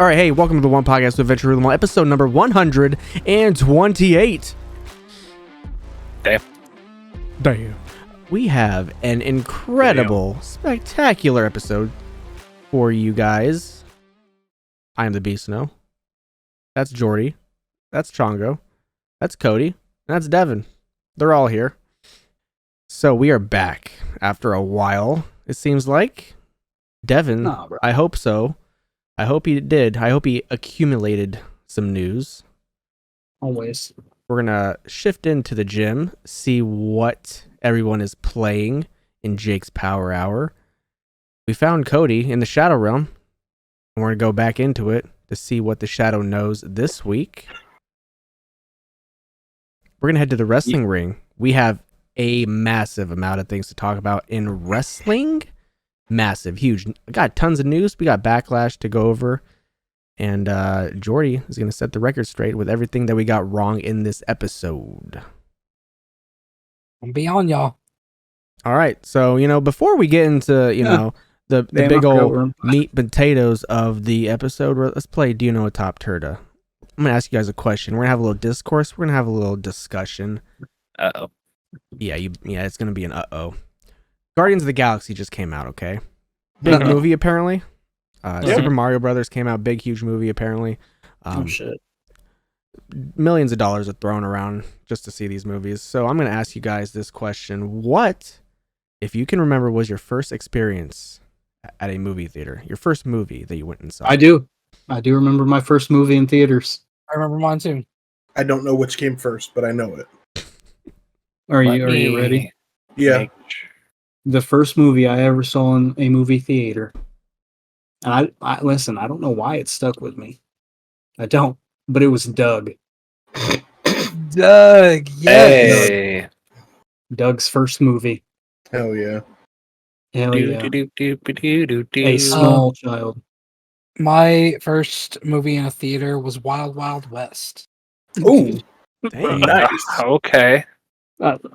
All right, hey, welcome to the One Podcast with Adventure Rhythm, episode number 128. Damn. We have an incredible, spectacular episode for you guys. I am the Beast Snow. That's Jordi. That's Chongo. That's Cody. And that's Devin. They're all here. So we are back after a while, it seems like. Devin, I hope so. I hope he did. I hope he accumulated some news. Always. We're going to shift into the gym, see what everyone is playing in Jake's Power Hour. We found Cody in the Shadow Realm, and we're going to go back into it to see what the Shadow knows this week. We're going to head to the wrestling ring. We have a massive amount of things to talk about in wrestling. Massive, huge. We got tons of news. We got Backlash to go over. And Jordi is going to set the record straight with everything that we got wrong in this episode. I'm beyond y'all. All right. So, before we get into, the big old meat and potatoes of the episode, let's play Do You Know a TOPTERTA? I'm going to ask you guys a question. We're going to have a little discourse. We're going to have a little discussion. Uh-oh. Yeah, it's going to be an uh-oh. Guardians of the Galaxy just came out, okay? Big movie, apparently. Super Mario Brothers came out, big, huge movie, apparently. Oh, shit. Millions of dollars are thrown around just to see these movies. So I'm going to ask you guys this question. What, if you can remember, was your first experience at a movie theater? Your first movie that you went and saw? I do remember my first movie in theaters. I remember mine, too. I don't know which came first, but I know it. Are you ready? Yeah. The first movie I ever saw in a movie theater. And I listen, I don't know why it stuck with me. I don't, but it was Doug. Doug, yes. Hey. Doug's first movie. Hell yeah. Hell yeah. A small child. My first movie in a theater was Wild Wild West. Ooh. Nice. Okay.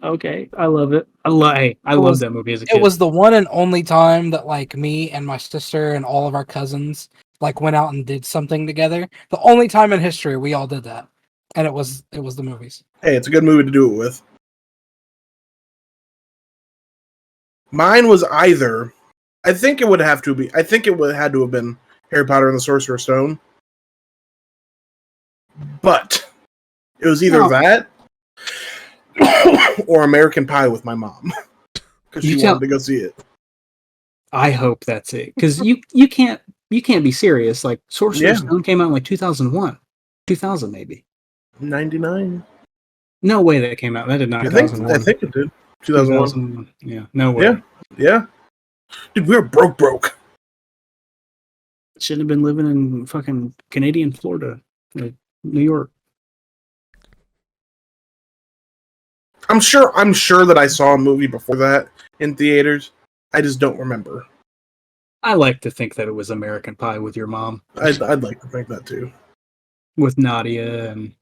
Okay, I love it. I love that movie as a kid. It was the one and only time that me and my sister and all of our cousins went out and did something together. The only time in history we all did that, and it was the movies. Hey, it's a good movie to do it with. Mine was either. I think it had to have been Harry Potter and the Sorcerer's Stone, but it was either that. Or American Pie with my mom because she wanted to go see it. I hope that's it because you can't be serious. Like Sorcerer's Stone came out in 2001, 2000 maybe. 99. No way that came out. That did not. I think it did. 2001. Yeah. No way. Yeah. Dude, we were broke. Shouldn't have been living in fucking Canadian Florida, like New York. I'm sure that I saw a movie before that in theaters. I just don't remember. I like to think that it was American Pie with your mom. I'd like to think that too. With Nadia and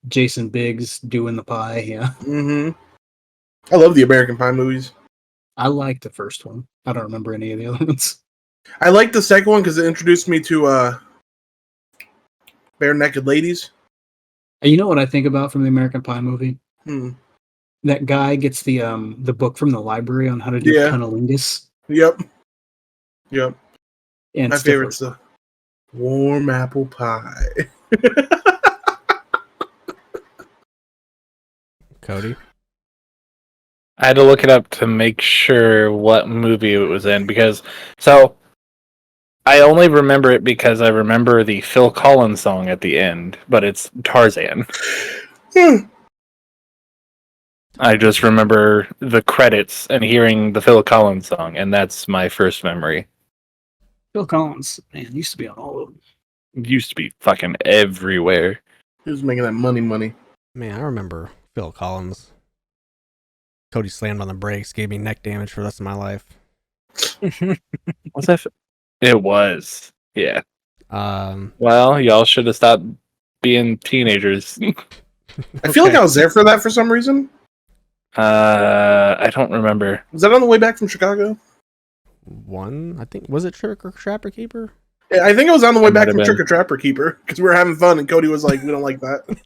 Jason Biggs doing the pie, yeah. Mm-hmm. I love the American Pie movies. I like the first one. I don't remember any of the other ones. I like the second one because it introduced me to bare naked ladies. And you know what I think about from the American Pie movie? That guy gets the book from the library on how to do cunnilingus. Yep. And my favorite's the warm apple pie. Cody? I had to look it up to make sure what movie it was in because I only remember it because I remember the Phil Collins song at the end, but it's Tarzan. I just remember the credits and hearing the Phil Collins song, and that's my first memory. Phil Collins, man, used to be on all of them. It used to be fucking everywhere. He was making that money. Man, I remember Phil Collins. Cody slammed on the brakes, gave me neck damage for the rest of my life. What's that? It was. Yeah. Well, y'all should have stopped being teenagers. I feel like I was there for that for some reason. I don't remember. Was that on the way back from Chicago? I think, was it Trick or Trapper Keeper? I think it was on the way It back might from have Trick or Trapper Keeper because we were having fun, and Cody was like, "We don't like that."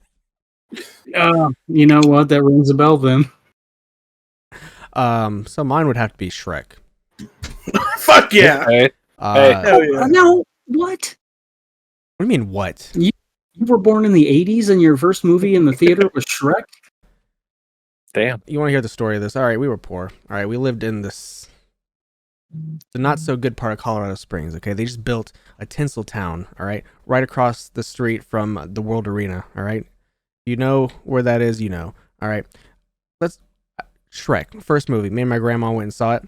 You know what? That rings a bell then. So mine would have to be Shrek. Fuck yeah! Hey, Hell yeah! No, what? What do you mean, what? You were born in the 80s and your first movie in the theater was Shrek? damn. You want to hear the story of this? All right, we were poor. All right, we lived in the not so good part of Colorado Springs. Okay, they just built a tinsel town. All right, right across the street from the World Arena. All right, you know where that is. You know. All right, let's Shrek first movie. Me and my grandma went and saw it.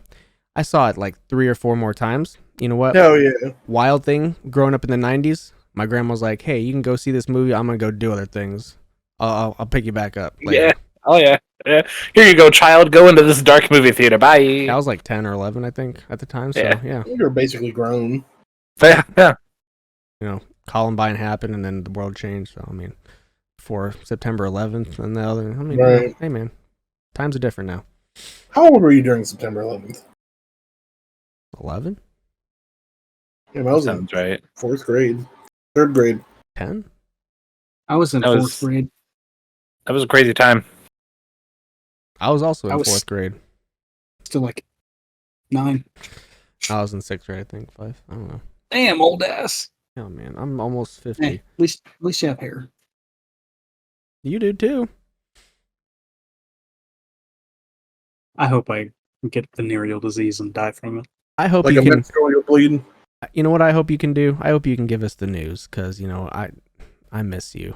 I saw it like 3 or 4 more times. You know what? Hell yeah! Wild thing. Growing up in the '90s, my grandma was like, "Hey, you can go see this movie. I'm gonna go do other things. I'll pick you back up later." Yeah. Oh yeah. Yeah. Here you go, child. Go into this dark movie theater. Bye. I was like 10 or 11, I think, at the time. So Yeah. yeah. We were basically grown. Yeah. Yeah. You know, Columbine happened and then the world changed. So, I mean, for September 11th and the other, I mean, Right. hey man, times are different now. How old were you during September 11th? 11? Yeah, I was in Sounds right. 4th grade, 3rd grade. 10? I was in That was- 4th grade. That was a crazy time. I was also in I was- 4th grade. Still like 9. I was in 6th grade, I think, 5. I don't know. Damn, old ass. Oh man, I'm almost 50. Hey, at least you have hair. You do too. I hope I get venereal disease and die from it. I hope Like you a can. menstrual, you're bleeding. You know what I hope you can do? I hope you can give us the news because, you know, I miss you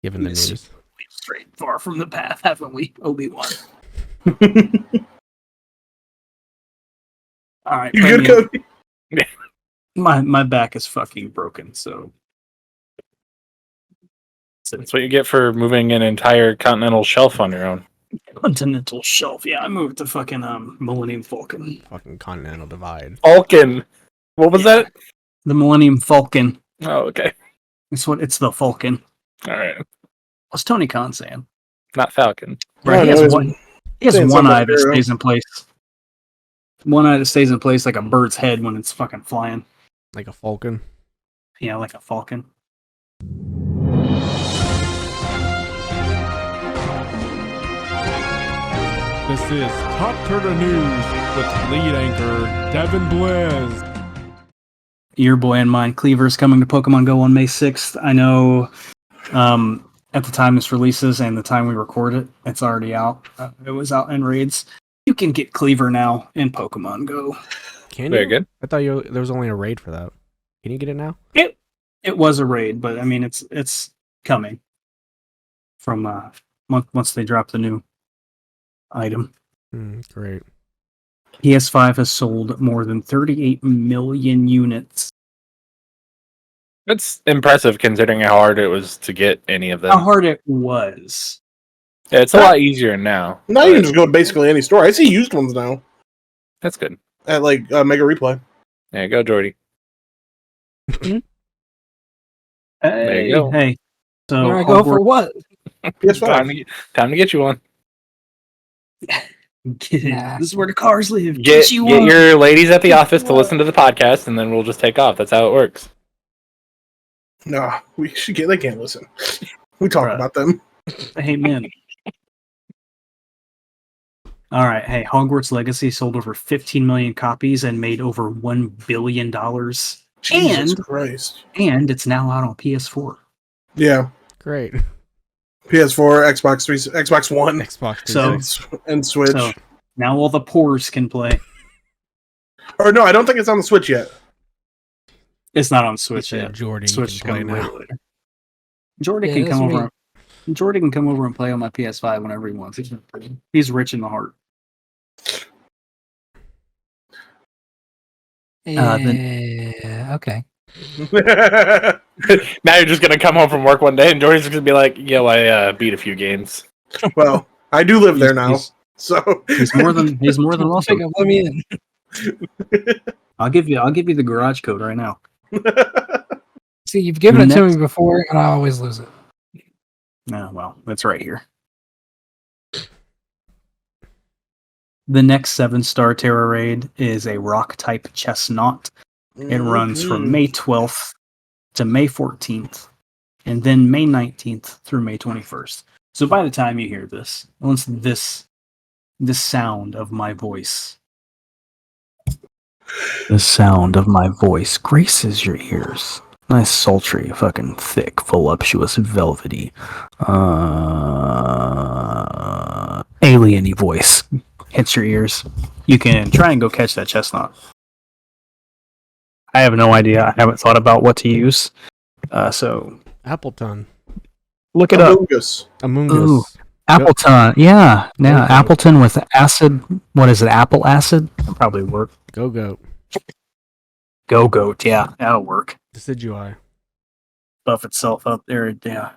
giving the Miss you. news. We've strayed far from the path, haven't we, Obi-Wan? All right, You good, Premium. Cody? My back is fucking broken, so That's what you get for moving an entire continental shelf on your own. continental shelf. Yeah, I moved to fucking Millennium Falcon. Fucking continental divide. Falcon. What was that? The Millennium Falcon. Oh, okay. It's the Falcon. All right. What's Tony Khan saying? Not Falcon. Right, he no, has it's- one. He has saying one something eye that hero. stays in place. One eye that stays in place like a bird's head when it's fucking flying. Like a falcon. Yeah, like a falcon. This is TOPTERTA News with lead anchor Devin Blizz. Your boy and mine, Cleaver's coming to Pokemon Go on May 6th. I know at the time this releases and the time we record it, it's already out. It was out in raids. You can get Cleaver now in Pokemon Go. Can Very you? good. I thought there was only a raid for that. Can you get it now? It was a raid, but I mean it's coming from once they drop the new item. Great. PS5 has sold more than 38 million units. That's impressive considering how hard it was to get any of them. How hard it was. Yeah, it's a lot easier now. Now you but can just go to basically any store. I see used ones now That's good. at like Mega Replay. There you go, Jordy. Hey, you go. hey. So Where I go for what? PS5. Time to get you one. Get it. Nah. This is where the cars live. Get you one. your ladies at the office to listen to the podcast, and then we'll just take off. That's how it works. Nah, we should get. They can't listen. We talk Bruh. about them. Amen. All right. Hey, Hogwarts Legacy sold over 15 million copies and made over $1 billion. Jesus And- Christ. And it's now out on PS4. Yeah, Great. PS4, Xbox 3, Xbox One, Xbox So- 360. and Switch. So now all the pores can play. Or no, I don't think it's on the Switch yet. It's not on He Switch said yet. Jordy Switch can play coming way now. later. Jordy Yeah, can that's come me. over. Jordy can come over and play on my PS5 whenever he wants. He's rich in the heart. Yeah, okay. Now you're just gonna come home from work one day, and Jordy's gonna be like, "Yo, I beat a few games." Well, I do live there now, He's, so he's more than welcome. Let me in. I'll give you the garage code right now. See, you've given it to Next- me before, and I always lose it. Oh, well, that's right here. The next 7-star Terra raid is a rock type chestnut. It runs from May 12th to May 14th, and then May 19th through May 21st. So by the time you hear this, once this sound of my voice, graces your ears. Nice, sultry, fucking thick, voluptuous, velvety, alien-y voice hits your ears. You can try and go catch that chestnut. I have no idea. I haven't thought about what to use. So Appleton. look it up. Among Ooh. Us. Appleton. Yeah. Go. Appleton with acid. What is it? Apple acid? That'll probably work. Go Goat. Go Goat. Yeah. That'll work. Decidui. Buff itself up there. Yeah.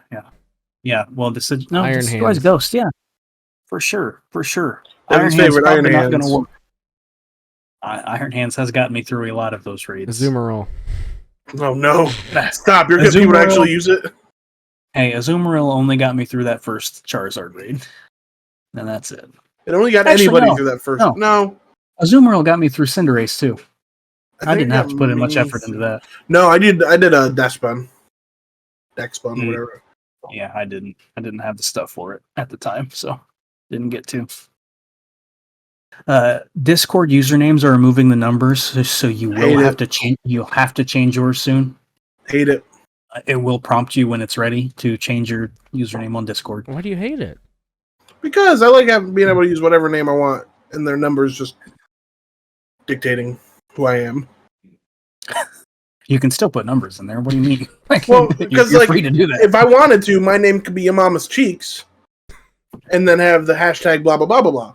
Well, Iron Decidui's Hands. Ghost. Yeah. For sure. Devin's favorite, probably Iron not Hands. gonna work. Iron Hands has gotten me through a lot of those raids. Azumarill. Oh no! Stop! You're getting people to actually use it. Hey, Azumarill only got me through that first Charizard raid, and that's it. It only got Actually, anybody no. through that first. No. No, Azumarill got me through Cinderace too. I think didn't it have got to put in much me effort into that. No, I did a Dex Spun, whatever. Yeah, I didn't have the stuff for it at the time, so didn't get to. Discord usernames are removing the numbers, so you will have to change. You'll have to change yours soon. Hate it. It will prompt you when it's ready to change your username on Discord. Why do you hate it? Because I like being able to use whatever name I want, and their numbers just dictating who I am. You can still put numbers in there. What do you mean? Well, because you're free to do that. if I wanted to, my name could be Your Mama's Cheeks, and then have the hashtag blah blah blah blah blah.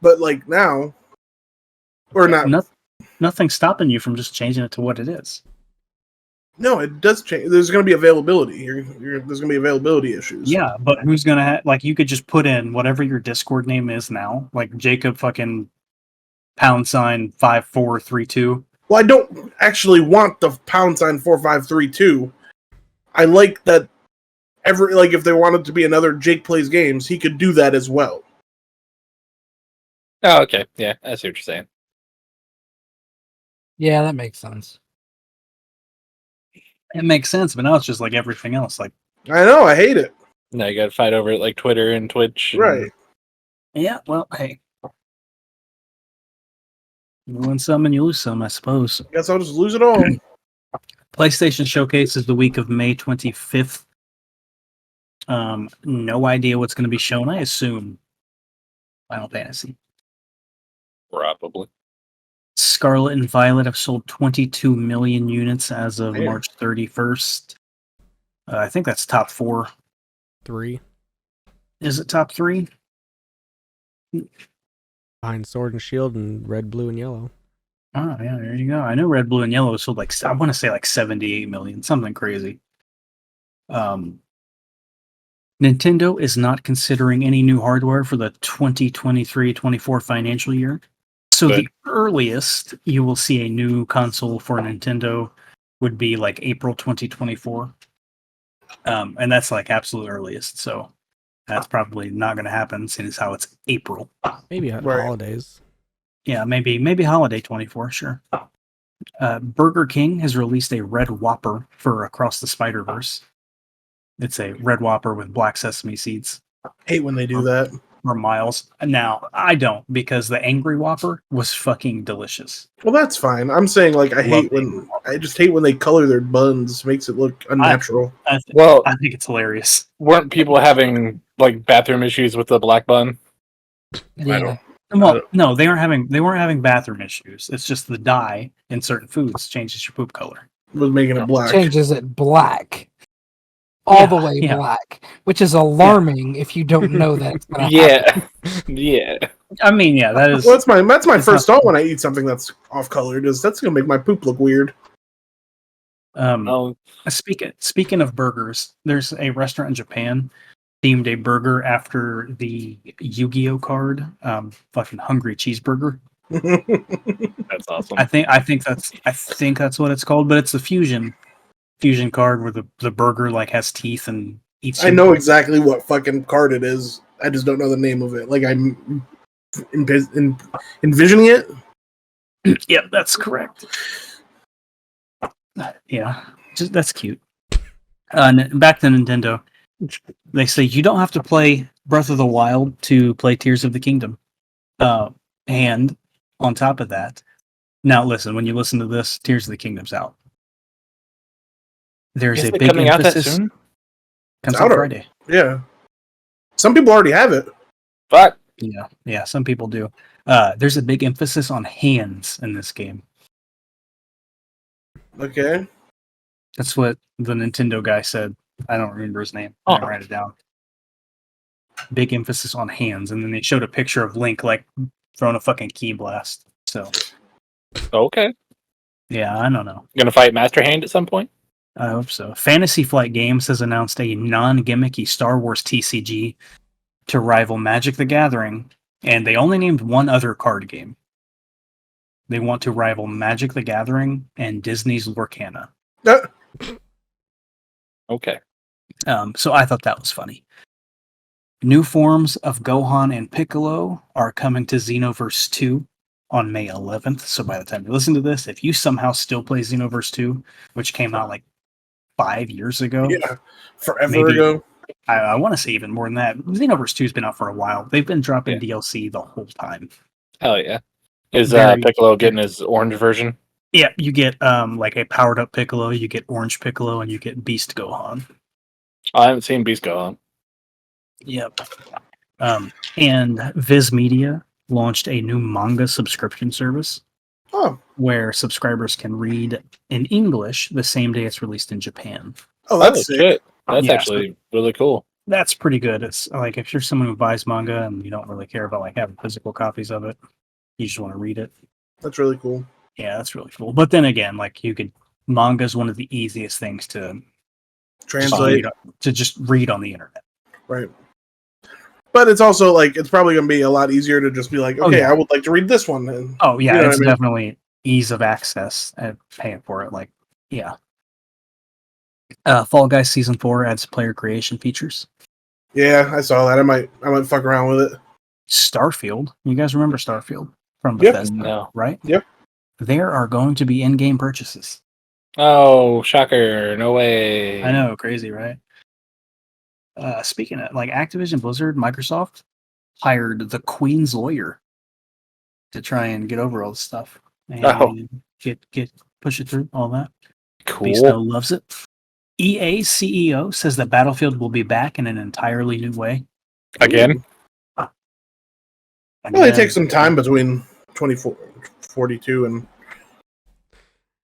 But like now, or not? Nothing's stopping you from just changing it to what it is. No, it does change. There's going to be availability. There's going to be availability issues. Yeah, but who's gonna like? You could just put in whatever your Discord name is now, like Jacob fucking #5432. Well, I don't actually want the #4532. I like that. If there wanted to be another Jake Plays Games, he could do that as well. Oh, okay. Yeah, I see what you're saying. Yeah, that makes sense. It makes sense, but now it's just like everything else. Like, I know, I hate it. Now you got to fight over it like Twitter and Twitch. Right. yeah, well, hey, you win some and you lose some, I suppose. Guess I'll just lose it all. PlayStation Showcase is the week of May 25th. No idea what's going to be shown. I assume Final Fantasy. Probably. Scarlet and Violet have sold 22 million units as of Man. March 31st. I think that's top 4. 3. Is it top 3? Behind Sword and Shield and Red, Blue, and Yellow. Oh, yeah, there you go. I know Red, Blue, and Yellow sold like, I want to say like 78 million, something crazy. Nintendo is not considering any new hardware for the 2023-24 financial year. So Good. the earliest you will see a new console for Nintendo would be like April 2024. And that's like absolute earliest. So that's probably not going to happen since how it's April. Maybe at Right. holidays. Yeah, maybe holiday 24, sure. Burger King has released a Red Whopper for Across the Spider-Verse. It's a Red Whopper with black sesame seeds. Hate when they do that. For Miles. Now, I don't, because the Angry Whopper was fucking delicious. Well, that's fine. I'm saying I just hate when they color their buns. Makes it look unnatural. Well, I think it's hilarious. weren't people having like bathroom issues with the black bun? Yeah. Well, no, they weren't having bathroom issues. It's just the dye in certain foods changes your poop color. Was making it black. Changes it black. All the way black. Which is alarming if you don't know that. It's gonna happen. Yeah. I mean, yeah, that is. Well, that's my first thought when I eat something that's off colored. Is that's gonna make my poop look weird. Oh, Speaking of burgers, there's a restaurant in Japan themed a burger after the Yu-Gi-Oh card, fucking Hungry Cheeseburger. that's awesome. I think that's what it's called, but it's a fusion card where the burger like has teeth and eats. I know exactly what fucking card it is. I just don't know the name of it. Like I'm envisioning it. Yep, that's correct. Yeah, that's cute. Back to Nintendo. They say you don't have to play Breath of the Wild to play Tears of the Kingdom. And on top of that, now listen, when you listen to this, Tears of the Kingdom's out. There's Is a it big coming out that emphasis. soon? Comes It's out out already. Friday. Yeah. Some people already have it. Fuck. Yeah, some people do. There's a big emphasis on hands in this game. Okay. That's what the Nintendo guy said. I don't remember his name. I didn't write it down. Big emphasis on hands, and then they showed a picture of Link like throwing a fucking key blast. So Okay. yeah, I don't know. Gonna fight Master Hand at some point? I hope so. Fantasy Flight Games has announced a non-gimmicky Star Wars TCG to rival Magic the Gathering, and they only named one other card game. They want to rival Magic the Gathering and Disney's Lorcana. Okay. So I thought that was funny. New forms of Gohan and Piccolo are coming to Xenoverse 2 on May 11th. So by the time you listen to this, if you somehow still play Xenoverse 2, which came out like 5 years ago, Yeah. Forever maybe, ago. I want to say even more than that. Xenoverse 2 has been out for a while. They've been dropping DLC the whole time. Hell yeah. Is Very- Piccolo getting his orange version? Yeah, you get like a powered up Piccolo, you get Orange Piccolo, and you get Beast Gohan. I haven't seen Beast go on. Yep. And Viz Media launched a new manga subscription service Oh. where subscribers can read in English the same day it's released in Japan. Oh, that's sick. shit. That's Yeah, actually really cool. That's pretty good. It's like if you're someone who buys manga and you don't really care about like having physical copies of it, you just want to read it. That's really cool. Yeah, that's really cool. But then again, like manga is one of the easiest things to Translate. just read on the internet. Right. But it's also like it's probably going to be a lot easier to just be like, okay, yeah. I would like to read this one. And, Oh yeah, you know it's what I mean? definitely ease of access and paying for it. Like, yeah. Fall Guys Season 4 adds player creation features. Yeah, I saw that. I might fuck around with it. Starfield. You guys remember Starfield from Yep. Bethesda, No. right? Yep. There are going to be in-game purchases. Oh, shocker. No way. I know, crazy, right? Speaking of like Activision Blizzard, Microsoft hired the Queen's lawyer to try and get over all this stuff and get push it through all that. Cool. Snow loves it. EA CEO says that Battlefield will be back in an entirely new way. Again? Well, it takes some time between 2042 and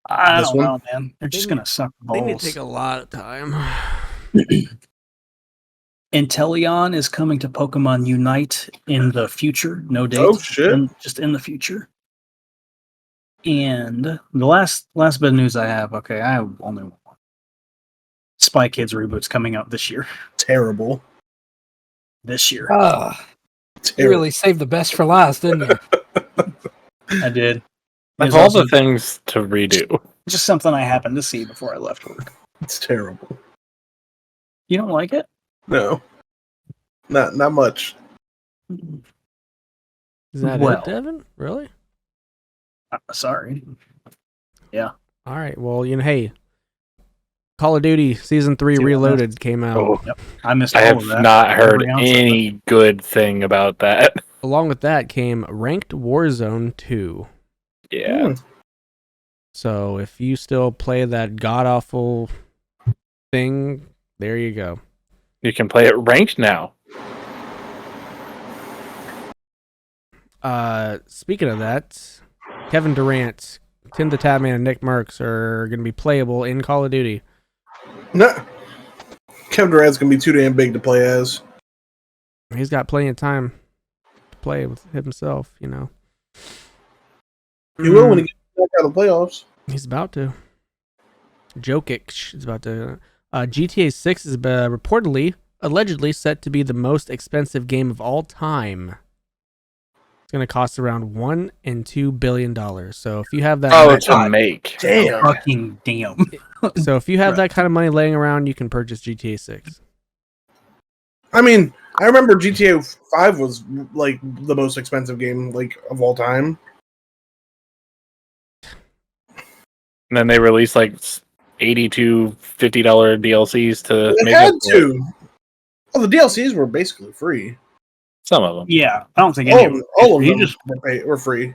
I this don't one. know, man. They're just gonna suck They need balls. to take a lot of time. Inteleon is coming to Pokemon Unite in the future. No date. Oh, shit. Just in the future. And the last bit of news I have. Okay, I have only one. Spy Kids reboot's coming out this year. terrible. This year, You Terrible. really saved the best for last, didn't you? I did. Of There's all also the things to redo. just something I happened to see before I left work. It's terrible. You don't like it? No. Not much. Is that Well. it, Devin? Really? Sorry. All right. Well, hey, Call of Duty Season 3 See what Reloaded came out. Oh, I missed I all have of that. not heard Every ounce of it. any good thing about that. Along with that came Ranked Warzone 2. Yeah. So if you still play that god-awful thing, there you go. You can play it ranked now. Speaking of that, Kevin Durant, Tim the Tatman, and Nick Merckx are going to be playable in Call of Duty. No. Kevin Durant's going to be too damn big to play as. He's got plenty of time to play with himself, He will when he gets back out of the playoffs. He's about to. Jokic is about to. GTA 6 is allegedly set to be the most expensive game of all time. It's going to cost around $1 and $2 billion. So if you have that, To make. Damn. Fucking damn. so if you have that kind of money laying around, you can purchase GTA 6. I mean, I remember GTA 5 was like the most expensive game like of all time. And then they released like $80 to $50 DLCs to They make had up for it. to. Well, the DLCs were basically free. Some of them. Yeah, I don't think any of them. All of You them just were free.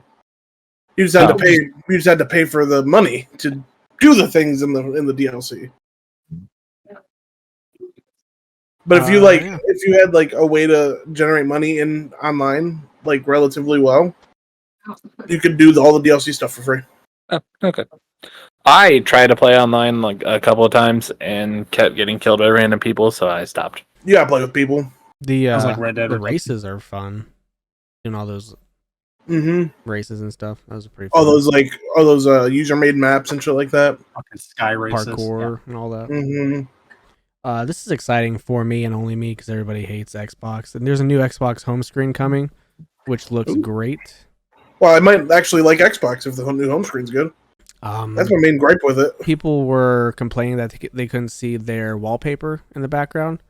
You just had to pay. You just had to pay for the money to do the things in the DLC. But if you if you had like a way to generate money in online, like relatively well, you could do all the DLC stuff for free. Oh, okay. I tried to play online like a couple of times and kept getting killed by random people, so I stopped. You gotta play with people. The Sounds like Red Dead the Redemption. races are fun. Doing all those races and stuff. That was pretty fun. All those user made maps and shit like that. fucking sky races. Parkour and all that. Mm-hmm. This is exciting for me and only me because everybody hates Xbox. And there's a new Xbox home screen coming, which looks great. Well, I might actually like Xbox if the new home screen's good. That's my main gripe with it. People were complaining that they couldn't see their wallpaper in the background.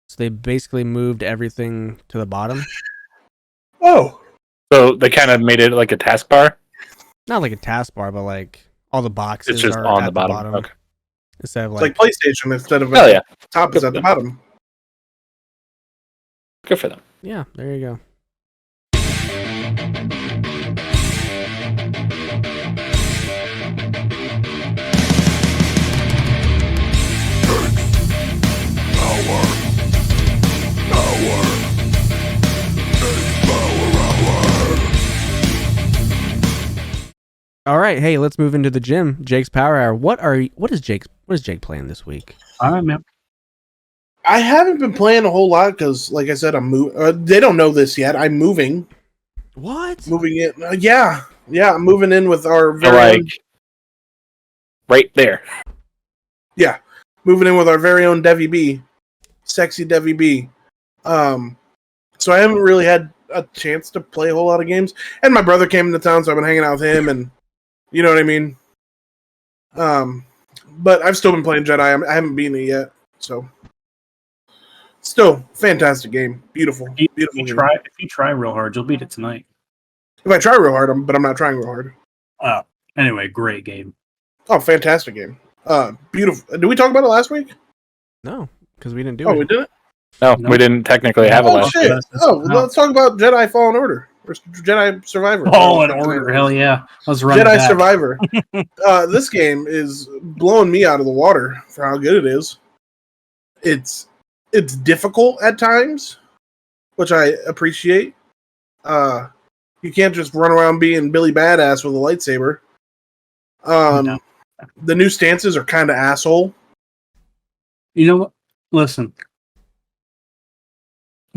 So they basically moved everything to the bottom. Oh. So they kind of made it like a taskbar? Not like a taskbar, but like all the boxes It's just are on at the bottom. Okay. Instead of It's like like PlayStation instead of Hell yeah. top is at the bottom. Good for them. yeah, there you go. All right, hey, let's move into the gym. Jake's Power Hour. What is Jake playing this week? All right, man. I haven't been playing a whole lot because, like I said, I'm moving. They don't know this yet. I'm moving. What? Moving in. Yeah. I'm moving in with our So, very like, own, right there. moving in with our very own Devi B, sexy Devi B. So I haven't really had a chance to play a whole lot of games. And my brother came into town, so I've been hanging out with him, and you know what I mean. But I've still been playing Jedi. I haven't beaten it yet, so. Still, fantastic game. Beautiful. Beautiful game. If you try real hard, you'll beat it tonight. If I try real hard, but I'm not trying real hard. Oh, anyway, great game. Oh, fantastic game. Beautiful. Did we talk about it last week? No, because we didn't do Oh, it. we didn't? No, No. we didn't technically have a Oh, last shit. week. Let's talk about Jedi Fallen Order. Or Jedi Survivor. Fallen Order, hell yeah. Let's run Jedi it back. Survivor. This game is blowing me out of the water for how good it is. It's difficult at times, which I appreciate. You can't just run around being Billy Badass with a lightsaber. No. The new stances are kind of asshole. You know what? Listen.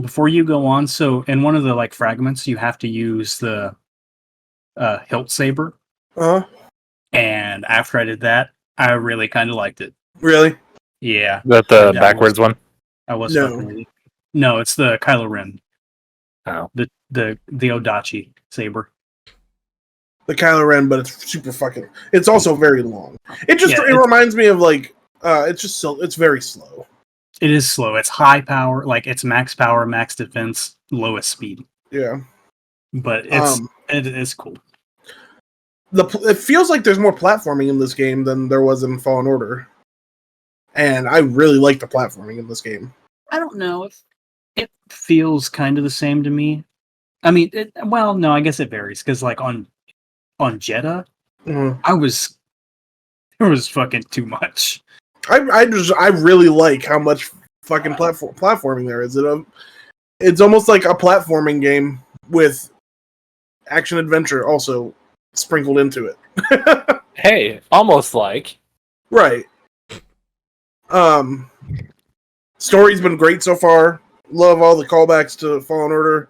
Before you go on, so in one of the like fragments, you have to use the hilt saber. Uh-huh. And after I did that, I really kind of liked it. Really? Yeah. That the Yeah, backwards one? I was No. fucking with you. No, it's the Kylo Ren. Oh. The Odachi saber. The Kylo Ren, but it's super fucking. It's also very long. It Yeah, reminds me of like it's very slow. It is slow. It's high power, like it's max power, max defense, lowest speed. Yeah. But it is cool. It feels like there's more platforming in this game than there was in Fallen Order, and I really like the platforming in this game. I don't know if it feels kind of the same to me. I mean, no, I guess it varies because like on Jeddah, Mhm. there was fucking too much. I really like how much fucking platforming there is. It's almost like a platforming game with action adventure also sprinkled into it. Hey, almost like. Right. Story's been great so far. Love all the callbacks to Fallen Order.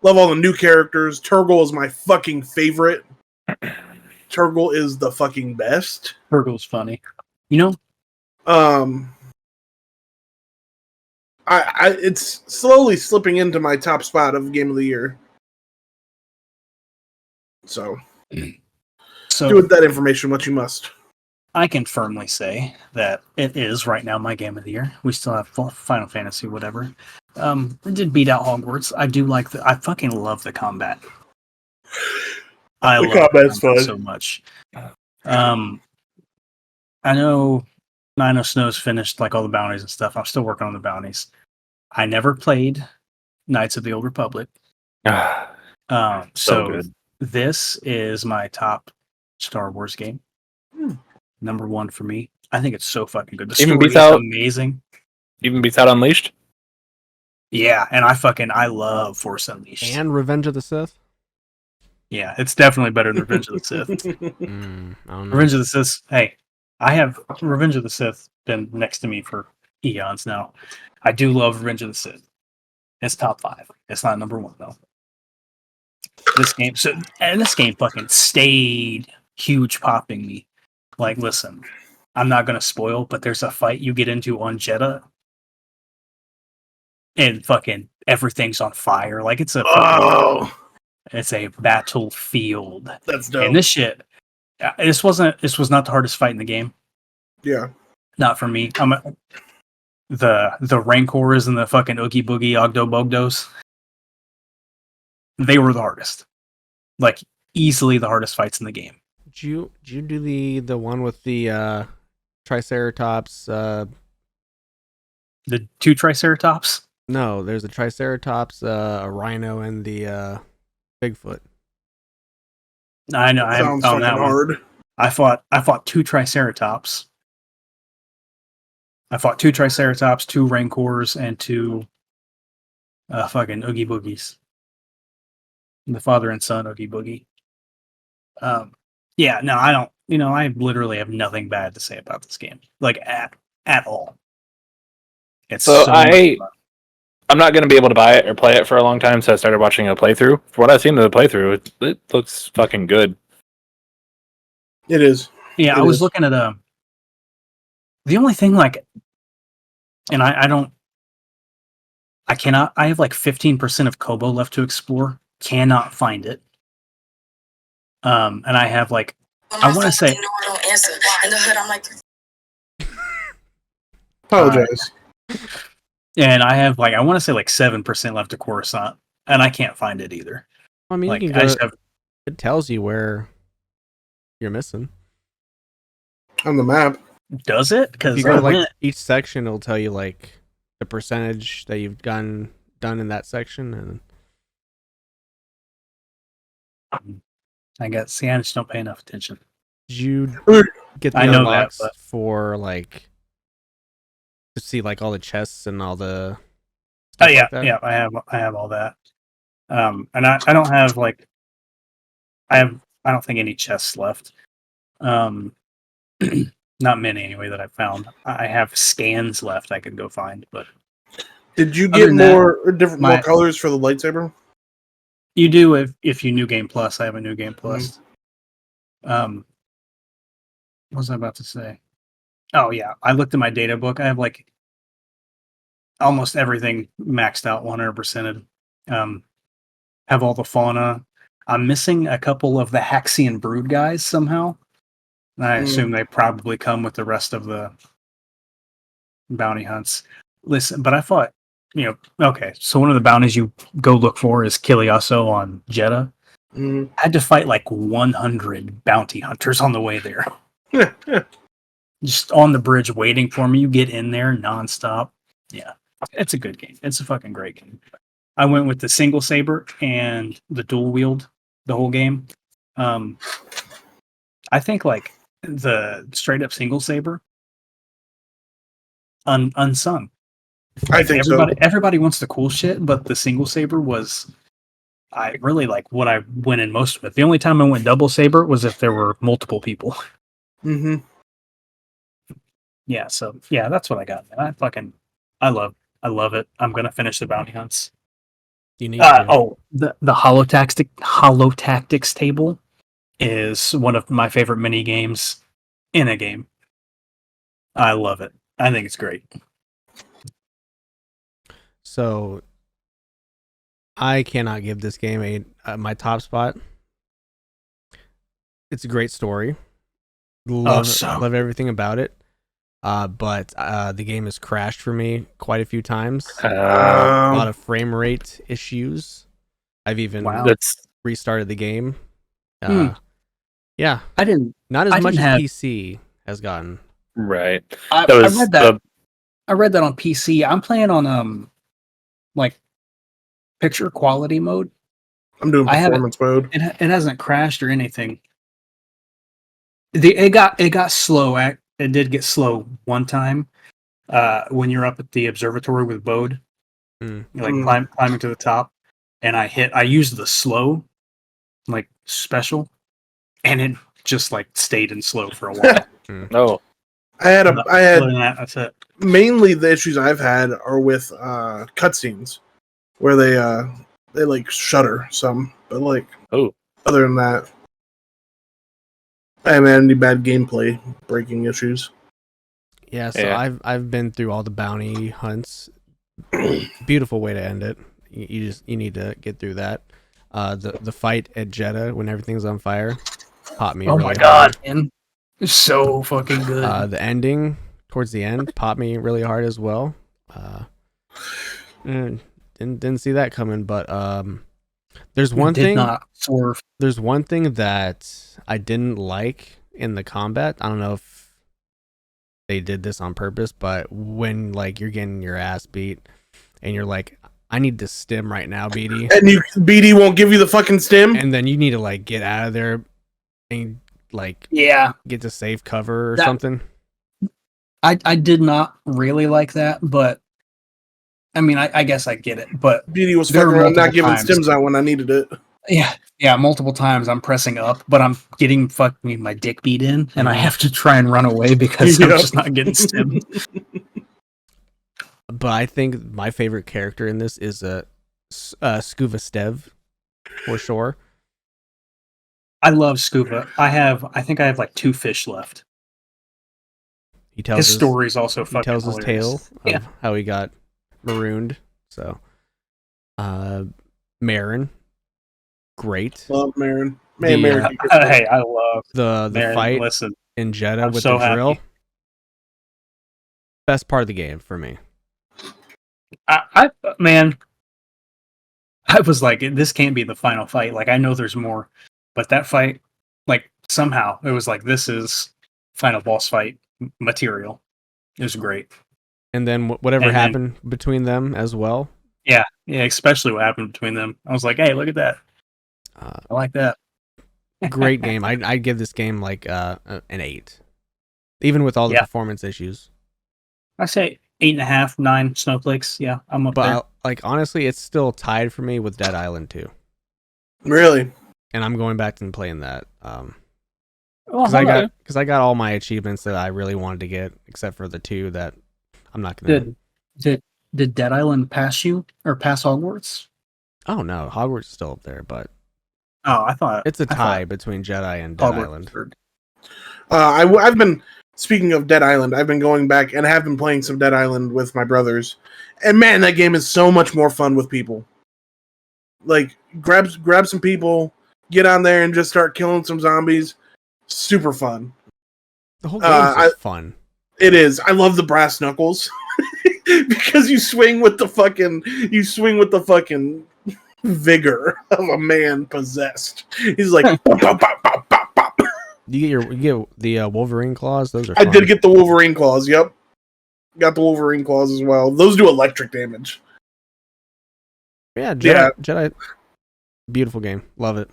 Love all the new characters. Turgle is my fucking favorite. Turgle is the fucking best. Turgle's funny. You know? It's slowly slipping into my top spot of Game of the Year. So do with that information what you must. I can firmly say that it is right now my game of the year. We still have Final Fantasy, whatever. It did beat out Hogwarts. I do like I fucking love the combat. I love combat's fun so much. I know Nine of Snow's finished like all the bounties and stuff. I'm still working on the bounties. I never played Knights of the Old Republic. So good. this is my top Star Wars game. Number one for me. I think it's so fucking good. The Even story beats is out- amazing. Even beats out Unleashed. Yeah, and I love Force Unleashed. And Revenge of the Sith. Yeah, it's definitely better than Revenge of the Sith. I don't know. Revenge of the Sith. Hey, I have Revenge of the Sith been next to me for eons now. I do love Revenge of the Sith. It's top 5. It's not number 1 though. This game fucking stayed huge popping me. Like, listen, I'm not gonna spoil, but there's a fight you get into on Jeddah, and fucking everything's on fire. Like it's a battlefield. That's dope. And this shit, this was not the hardest fight in the game. Yeah. Not for me. The Rancors and the fucking Oogie Boogie Ogdo Bogdos, they were the hardest. Like, easily the hardest fights in the game. Did you do the one with the Triceratops? The 2 Triceratops? No, there's a Triceratops, a Rhino, and the Bigfoot. I know. I haven't Sounds found fucking that one. hard. I fought 2 Triceratops. I fought 2 Triceratops, 2 Rancors, and 2 fucking Oogie Boogies. The father and son Oogie Boogie. Yeah, no, I don't. I literally have nothing bad to say about this game, like at all. It's So much fun. I'm not going to be able to buy it or play it for a long time, so I started watching a playthrough. For what I've seen of the playthrough, it looks fucking good. It is. Yeah, It I was is. looking at the only thing, like, and I cannot. I have like 15% of Kobo left to explore. Cannot find it. And I have like, I want to say, In the hood, I'm like, Apologize. and I have like, I want to say like 7% left to Coruscant, and I can't find it either. I mean, Like, you can I go, just have, it tells you where you're missing. On the map. does it? If Because you go I to like went. each section, it'll tell you like the percentage that you've done in that section, and I just don't pay enough attention. did you get the I know that, unlocks but- for like to see like all the chests and all the Oh stuff yeah, like that? yeah. I have all that. And I don't have like, I don't think any chests left. Not many anyway that I've found. I have scans left I could go find, but Did you Other get than that, more colors for the lightsaber? you do if you New Game Plus. I have a New Game Plus. What was I about to say? Oh yeah, I looked at my data book. I have like almost everything maxed out 100%. Have all the fauna. I'm missing a couple of the Haxian Brood guys somehow. I assume they probably come with the rest of the bounty hunts. Listen, but I thought, okay, so one of the bounties you go look for is Kilioso on Jeddah. Mm. I had to fight like 100 bounty hunters on the way there. Just on the bridge waiting for me. You get in there nonstop. Yeah, it's a good game. It's a fucking great game. I went with the single saber and the dual wield the whole game. I think like the straight up single saber unsung. I think Everybody wants the cool shit, but the single saber was I really like what I went in most with. The only time I went double saber was if there were multiple people. Mm-hmm. Yeah, so yeah, that's what I got. I love it. I'm gonna finish the bounty hunts. You need to. The holotactics table is one of my favorite mini games in a game. I love it. I think it's great. So I cannot give this game my top spot. It's a great story. Love everything about it. But the game has crashed for me quite a few times. A lot of frame rate issues. I've even restarted the game. Yeah, I didn't. not as I much didn't as have- PC has gotten. Right. I That was read that. I read that on PC. I'm playing on like picture quality mode. I'm doing I haven't. performance mode. It hasn't crashed or anything. It got slow. It did get slow one time. When you're up at the observatory with Bode, Mm. you're like climbing to the top, and I used the slow, like special, and it just like stayed in slow for a while. no. I had Other than that, that's it. mainly the issues I've had are with cutscenes where they like shutter some, but like other than that, I haven't had any bad gameplay breaking issues. Yeah, so I've been through all the bounty hunts. Beautiful way to end it. You need to get through that. The fight at Jeddah when everything's on fire popped me. Oh really my hard. god, man. It's so fucking good. The ending towards the end popped me really hard as well. Didn't see that coming, but there's one thing. Not swerve. There's one thing that I didn't like in the combat. I don't know if they did this on purpose, but when like you're getting your ass beat and you're like, I need to stim right now, BD. And BD won't give you the fucking stim. And then you need to like get out of there and like get to safe cover or something. I did not really like that, but I mean I guess I get it. But BD was fucking around not giving stims out when I needed it. Yeah, multiple times I'm pressing up, but I'm getting fucking my dick beat in, and I have to try and run away because I'm just not getting stimmed. But I think my favorite character in this is Scuba Stev, for sure. I love Scuba. I think I have like 2 fish left. He tells his story's also fucking he tells his tale hilarious. of how he got marooned. So, Marin, great. Love Marin. Marin. Hey, I love the Marin. fight Listen, in Jeddah I'm with so the drill. happy. Best part of the game for me. I was like, this can't be the final fight. Like, I know there's more, but that fight, like, somehow it was like, this is final boss fight material. It was great. And then whatever happened between them as well. Yeah, especially what happened between them. I was like, hey, look at that. I like that. Great game. I'd give this game like an 8, even with all the performance issues. I say 8.5, 9 snowflakes. Yeah, I'm up there. Like honestly, it's still tied for me with Dead Island 2. Really? And I'm going back and playing that. Because I got all my achievements that I really wanted to get, except for the 2 that I'm not gonna. Did Dead Island pass you or pass Hogwarts? Oh no, Hogwarts is still up there, but I thought it's a tie between Jedi and Dead Island. I've been speaking of Dead Island. I've been going back and have been playing some Dead Island with my brothers, and man, that game is so much more fun with people. Like grab some people, get on there, and just start killing some zombies. Super fun. The whole game is fun. It is. I love the brass knuckles because you swing with the fucking vigor of a man possessed. He's like, pop, pop, pop, pop, pop, pop. You get the Wolverine claws. Those are fun. I did get the Wolverine claws. Yep, got the Wolverine claws as well. Those do electric damage. Yeah, Jedi. Beautiful game. Love it.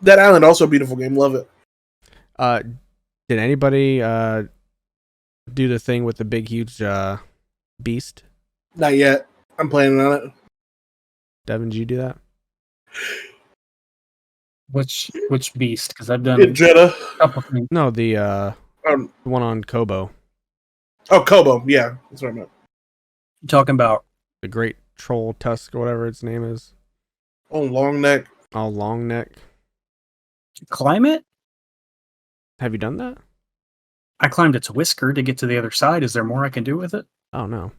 Dead Island also a beautiful game. Love it. Did anybody do the thing with the big huge beast? Not yet. I'm planning on it. Devin, did you do that? Which beast? Because I've done Jeddah. a couple things. No, the one on Kobo. Oh, Kobo. Yeah, that's what I meant. You talking about The Great Troll Tusk or whatever its name is. Oh, long neck. Oh, long neck. climate? Have you done that? I climbed its whisker to get to the other side. Is there more I can do with it? Oh no.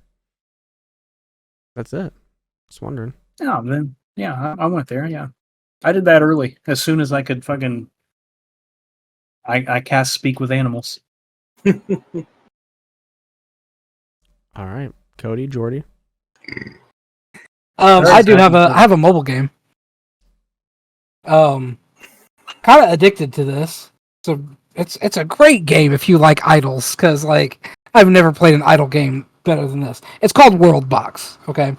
That's it. Just wondering. Oh, then yeah, I went there. Yeah, I did that early. As soon as I could fucking, I cast Speak with Animals. All right, Cody, Jordi. I have a mobile game. Kind of addicted to this. It's a great game if you like idols, because like I've never played an idol game better than this. It's called World Box. Okay.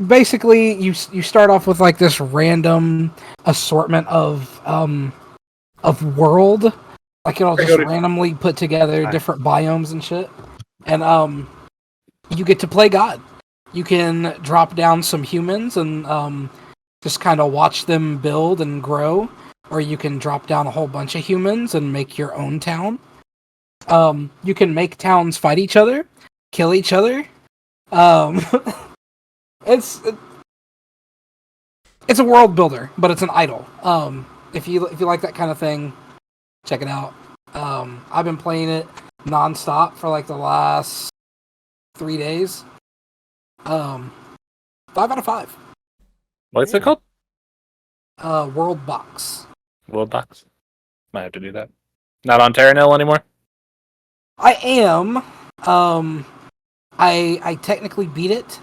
Basically, you start off with like this random assortment of world, like it'll just randomly put together different biomes and shit, and you get to play God. You can drop down some humans and just kind of watch them build and grow, or you can drop down a whole bunch of humans and make your own town. You can make towns fight each other, kill each other. It's a world builder, but it's an idol. If you like that kind of thing, check it out. I've been playing it nonstop for like the last 3 days. 5 out of 5. What's it called? World Box. World Box. Might have to do that. Not on Terranil anymore? I am. I technically beat it.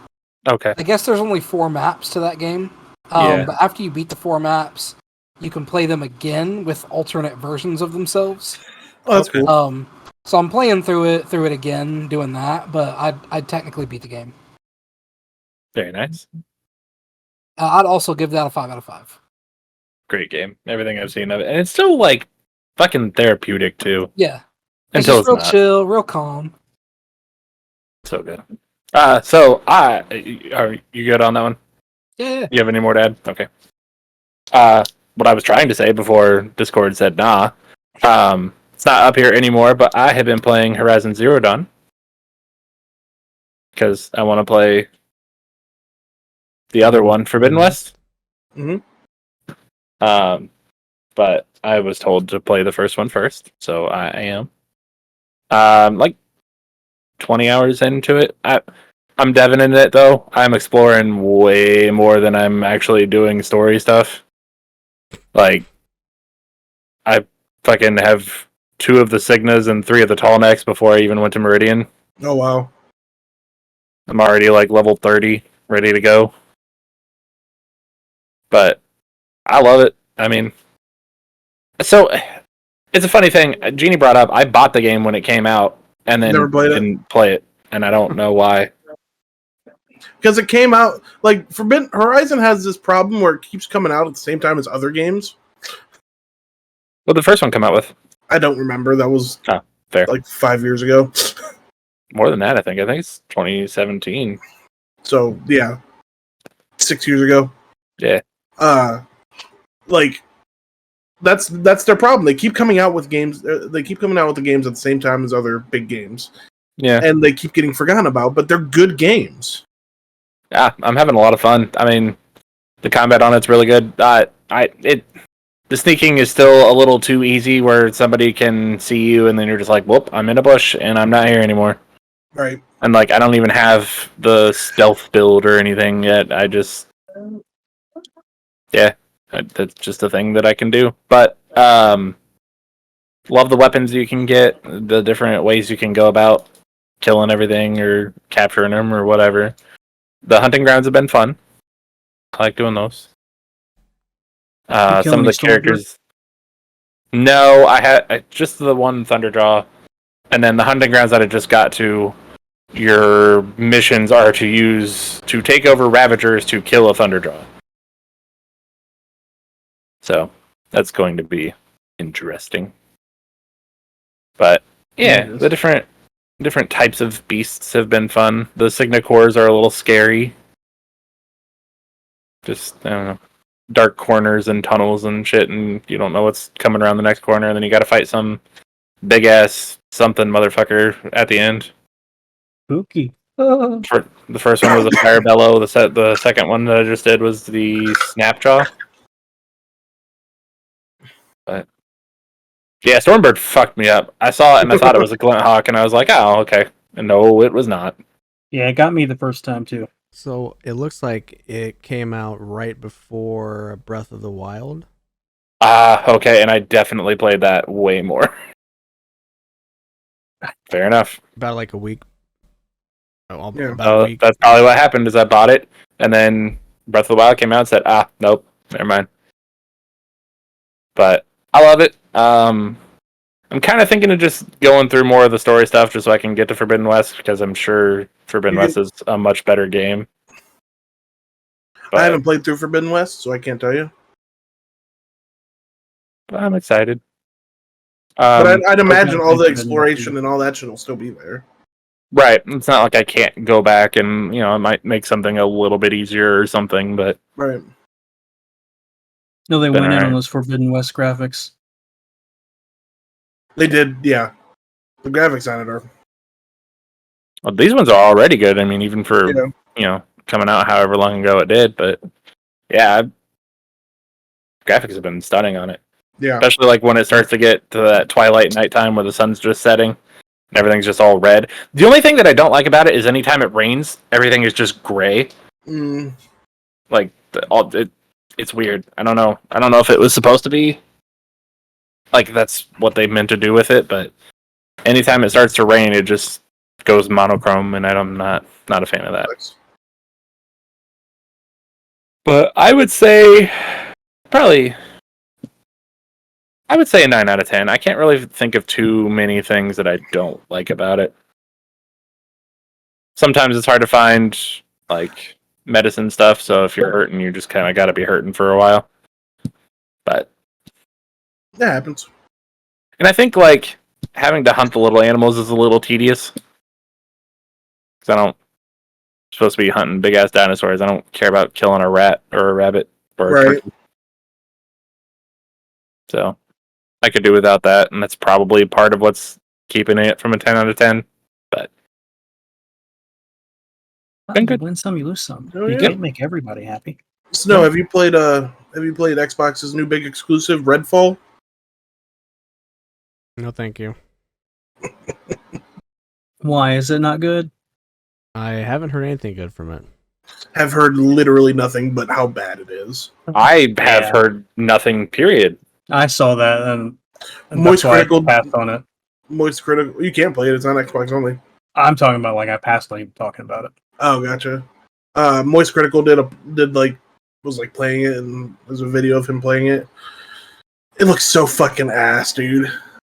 Okay. I guess there's only 4 maps to that game. But after you beat the 4 maps, you can play them again with alternate versions of themselves. Oh, that's cool. So I'm playing through it again, doing that. But I'd technically beat the game. Very nice. I'd also give that a 5 out of 5. Great game. Everything I've seen of it. And it's still like fucking therapeutic too. Yeah. Until it's just real chill, real calm. So good. Are you good on that one? Yeah. You have any more to add? Okay. What I was trying to say before Discord said nah. It's not up here anymore, but I have been playing Horizon Zero Dawn. Because I want to play the other one, Forbidden West. Mm-hmm. But I was told to play the first one first, so I am. Like 20 hours into it. I'm Devin in it though. I'm exploring way more than I'm actually doing story stuff. Like, I fucking have 2 of the Signas and 3 of the Tall Necks before I even went to Meridian. Oh wow. I'm already like level 30, ready to go. But I love it. I mean, so it's a funny thing. Jeannie brought up, I bought the game when it came out and then didn't play it, and I don't know why. Because it came out like Forbidden Horizon has this problem where it keeps coming out at the same time as other games. What did the first one come out with? I don't remember. That was fair. Like 5 years ago. More than that, I think. I think it's 2017. So yeah, 6 years ago. Yeah. Like that's their problem. They keep coming out with games. They keep coming out with the games at the same time as other big games. Yeah. And they keep getting forgotten about, but they're good games. Yeah, I'm having a lot of fun. I mean, the combat on it's really good. The sneaking is still a little too easy, where somebody can see you and then you're just like, "Whoop! I'm in a bush and I'm not here anymore." Right. And like, I don't even have the stealth build or anything yet. I just, that's just a thing that I can do. But love the weapons you can get, the different ways you can go about killing everything or capturing them or whatever. The hunting grounds have been fun. I like doing those. Some of the characters. No, I had just the one Thunderjaw, and then the hunting grounds that I just got to. Your missions are to take over Ravagers to kill a Thunderjaw. So that's going to be interesting. But yeah, the different types of beasts have been fun. The Signacores are a little scary. Just, I don't know, dark corners and tunnels and shit, and you don't know what's coming around the next corner, and then you gotta fight some big ass something motherfucker at the end. Spooky. The first one was the Fire Bellow. The second one that I just did was the Snapjaw. But yeah, Stormbird fucked me up. I saw it and I thought it was a Glint Hawk, and I was like, oh, okay. And no, it was not. Yeah, it got me the first time too. So it looks like it came out right before Breath of the Wild. Okay, and I definitely played that way more. Fair enough. About like a week. About a week. That's probably what happened. Is I bought it, and then Breath of the Wild came out and said, nope, never mind. But I love it. I'm kind of thinking of just going through more of the story stuff just so I can get to Forbidden West because I'm sure Forbidden West is a much better game. I haven't played through Forbidden West, so I can't tell you. But I'm excited. But I'd imagine all the exploration and all that shit will still be there. Right. It's not like I can't go back and, it might make something a little bit easier or something, but... Right. No, they went in on those Forbidden West graphics. They did, yeah. The graphics on it are... Well, these ones are already good. I mean, even for, coming out however long ago it did, but... Yeah, graphics have been stunning on it. Yeah. Especially like when it starts to get to that twilight nighttime where the sun's just setting and everything's just all red. The only thing that I don't like about it is anytime it rains, everything is just gray. Like it's weird. I don't know if it was supposed to be like that's what they meant to do with it, but anytime it starts to rain, it just goes monochrome, and I'm not a fan of that. But I would say I would say a 9 out of 10. I can't really think of too many things that I don't like about it. Sometimes it's hard to find, like, medicine stuff, so if you're hurting, you just kind of got to be hurting for a while. But... that happens. And I think, like, having to hunt the little animals is a little tedious. Because I'm supposed to be hunting big-ass dinosaurs. I don't care about killing a rat or a rabbit or a turkey. So... I could do without that, and that's probably part of what's keeping it from a 10 out of 10. But you win some, you lose some. You can't make everybody happy. Snow, have you played Xbox's new big exclusive, Redfall? No, thank you. Why is it not good? I haven't heard anything good from it. Have heard literally nothing but how bad it is. I have heard nothing, period. I saw that, and Moist Critical passed on it. Moist Critical, you can't play it. It's on Xbox only. I'm talking about like I passed on you talking about it. Oh, gotcha. Moist Critical was playing it, and there's a video of him playing it. It looks so fucking ass, dude.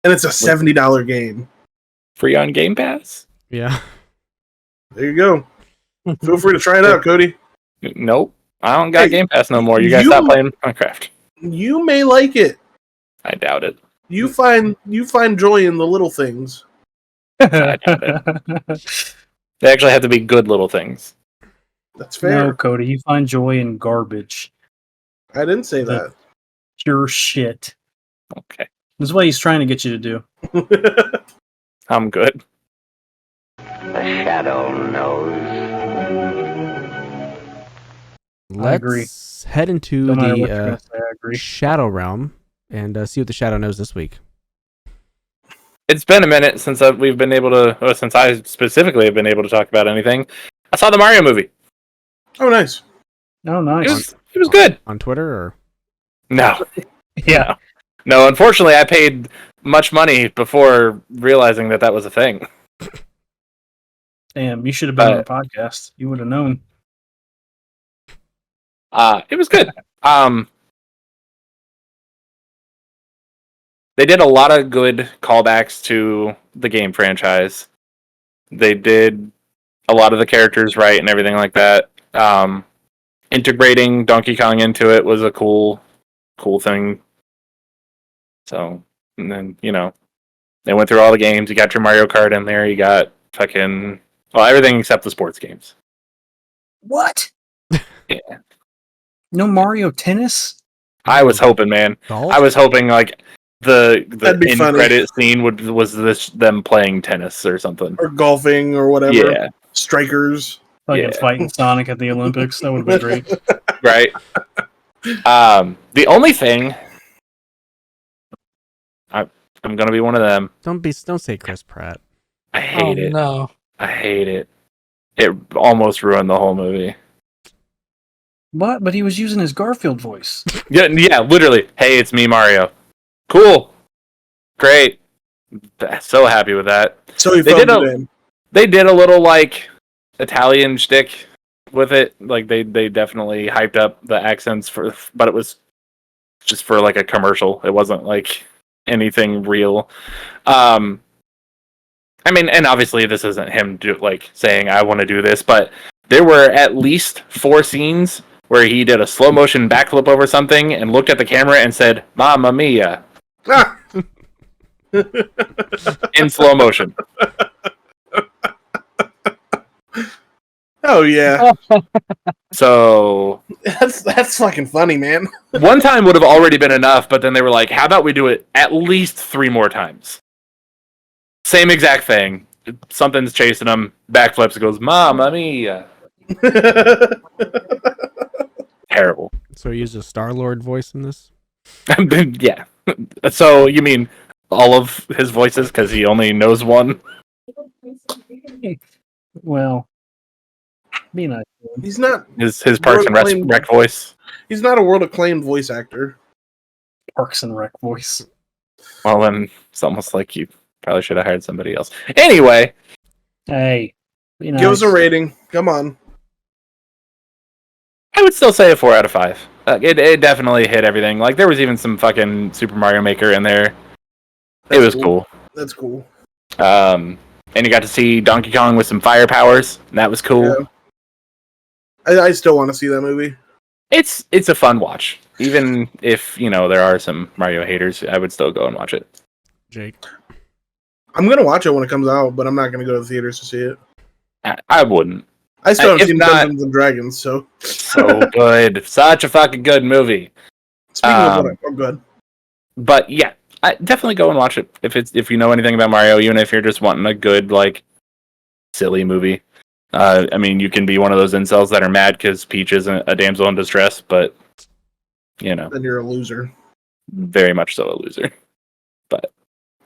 And it's a $70 game. Free on Game Pass? Yeah. There you go. Feel free to try it out, Cody. Nope. I don't got Game Pass no more. You guys stop playing Minecraft. You may like it. I doubt it. You find joy in the little things. I doubt it. They actually have to be good little things. That's fair. No, Cody, you find joy in garbage. I didn't say that. Pure shit. Okay. This is what he's trying to get you to do. I'm good. The shadow knows. Let's head into the Shadow Realm and see what the Shadow knows this week. It's been a minute since we've been able to, or since I specifically have been able to talk about anything. I saw the Mario movie. Oh, nice. Oh, nice. It was good. On Twitter, or? No. Yeah. No, unfortunately, I paid much money before realizing that was a thing. Damn, you should have been on the podcast. You would have known. It was good. They did a lot of good callbacks to the game franchise. They did a lot of the characters right and everything like that. Integrating Donkey Kong into it was a cool thing. So, and then, they went through all the games. You got your Mario Kart in there. You got everything except the sports games. What? Yeah. No Mario Tennis? I was hoping, man. Golf? I was hoping like the end funny. credit scene was them playing tennis or something. Or golfing or whatever. Yeah. Strikers. Like fighting Sonic at the Olympics. That would have been great. Right. The only thing I'm gonna be one of them. Don't say Chris Pratt. I hate it. No. I hate it. It almost ruined the whole movie. What? But he was using his Garfield voice. Yeah, literally. Hey, it's me, Mario. Cool. Great. So happy with that. So he phoned it in. They did a little like Italian shtick with it. Like they definitely hyped up the accents but it was just for like a commercial. It wasn't like anything real. I mean, and obviously this isn't him saying I want to do this, but there were at least 4 scenes where he did a slow motion backflip over something and looked at the camera and said, "Mamma mia," in slow motion. Oh yeah, So that's fucking funny, man. one time would have already been enough, but then they were like, "How about we do it at least 3 more times?" Same exact thing. Something's chasing him. Backflips. Goes, "Mamma mia." Terrible. So he used a Star-Lord voice in this? Yeah. So you mean all of his voices because he only knows one? Well, be nice. He's not. His Parks and Rec voice. He's not a world acclaimed voice actor. Parks and Rec voice. Well, then it's almost like you probably should have hired somebody else. Anyway, Hey, be nice. Give us a rating. Come on. I would still say a 4 out of 5. It definitely hit everything. Like there was even some fucking Super Mario Maker in there. It was cool. That's cool. And you got to see Donkey Kong with some fire powers. And that was cool. Yeah. I still want to see that movie. It's a fun watch. Even if, there are some Mario haters, I would still go and watch it. Jake? I'm going to watch it when it comes out, but I'm not going to go to the theaters to see it. I wouldn't. I still haven't If seen not- Dungeons and Dragons, so. So good. Such a fucking good movie. Speaking of what, I'm good. But yeah, I definitely go and watch it if you know anything about Mario, even if you're just wanting a good, silly movie. I mean, you can be one of those incels that are mad because Peach isn't a damsel in distress, but, Then you're a loser. very much so a loser. But,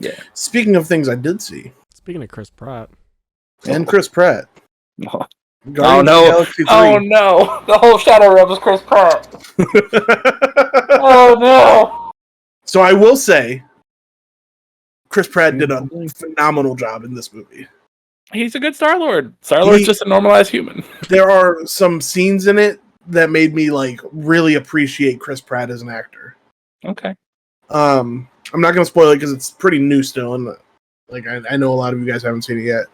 yeah. Speaking of things I did see, Speaking of Chris Pratt. and Chris Pratt. Oh, Guardians no. of the Galaxy 3. Oh, no. The whole Shadow Realm is Chris Pratt. Oh, no. So I will say, Chris Pratt did a phenomenal job in this movie. He's a good Star-Lord. Star-Lord's just a normalized human. There are some scenes in it that made me really appreciate Chris Pratt as an actor. Okay. I'm not going to spoil it because it's pretty new still, and I know a lot of you guys haven't seen it yet.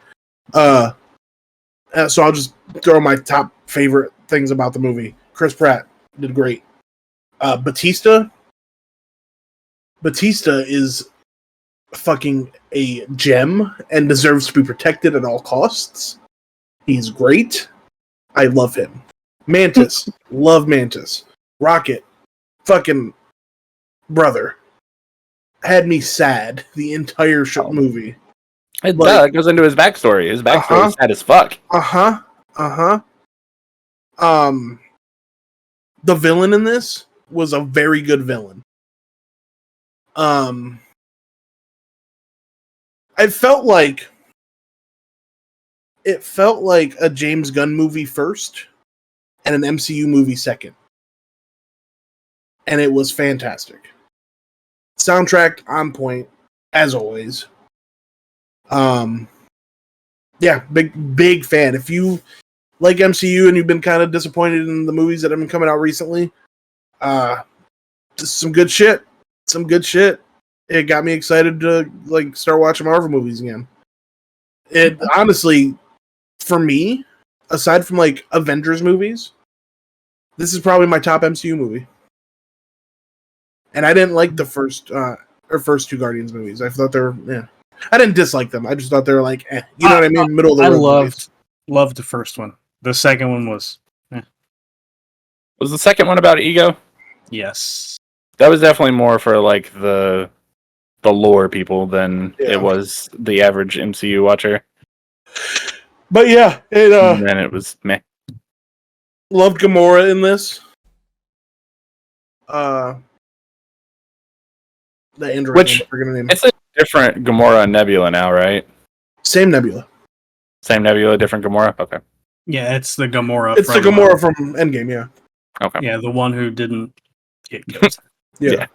So I'll just throw my top favorite things about the movie. Chris Pratt did great. Batista is fucking a gem and deserves to be protected at all costs. He's great. I love him. Mantis. Love Mantis. Rocket. Fucking brother. Had me sad the entire movie. It goes into his backstory. His backstory is sad as fuck. The villain in this was a very good villain. It felt like a James Gunn movie first and an MCU movie second. And it was fantastic. Soundtrack on point, as always. Yeah, big fan. If you like MCU and you've been kind of disappointed in the movies that have been coming out recently, just some good shit. It got me excited to start watching Marvel movies again. It honestly, for me, aside from Avengers movies, this is probably my top MCU movie. And I didn't like the first 2 Guardians movies. I thought they were I didn't dislike them. I just thought they were you know what I mean? Middle of the road. Loved the first one. The second one was Was the second one about ego? yes. That was definitely more for the lore people than it was the average MCU watcher. But yeah, And then it was meh. Loved Gamora in this. The android. Which name. it's a different Gamora and Nebula now, right? Same Nebula. Same Nebula, different Gamora. Okay. Yeah, it's the Gamora. It's the Gamora from Endgame. Yeah. Okay. Yeah, the one who didn't get killed. Yeah.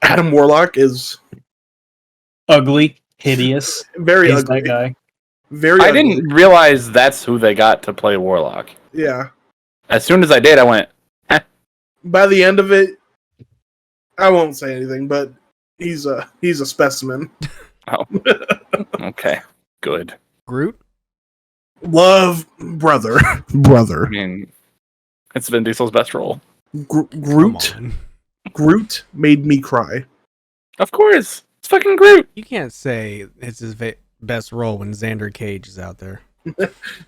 Adam Warlock is Ugly, hideous. very He's ugly. that guy. Very. I ugly. didn't realize that's who they got to play Warlock. Yeah. As soon as I did, I went, by the end of it, I won't say anything, but he's a specimen. Oh, okay, good. Groot? Love brother. I mean, it's Vin Diesel's best role. Groot. Come on. Groot made me cry. Of course, it's fucking Groot. You can't say it's his best role when Xander Cage is out there.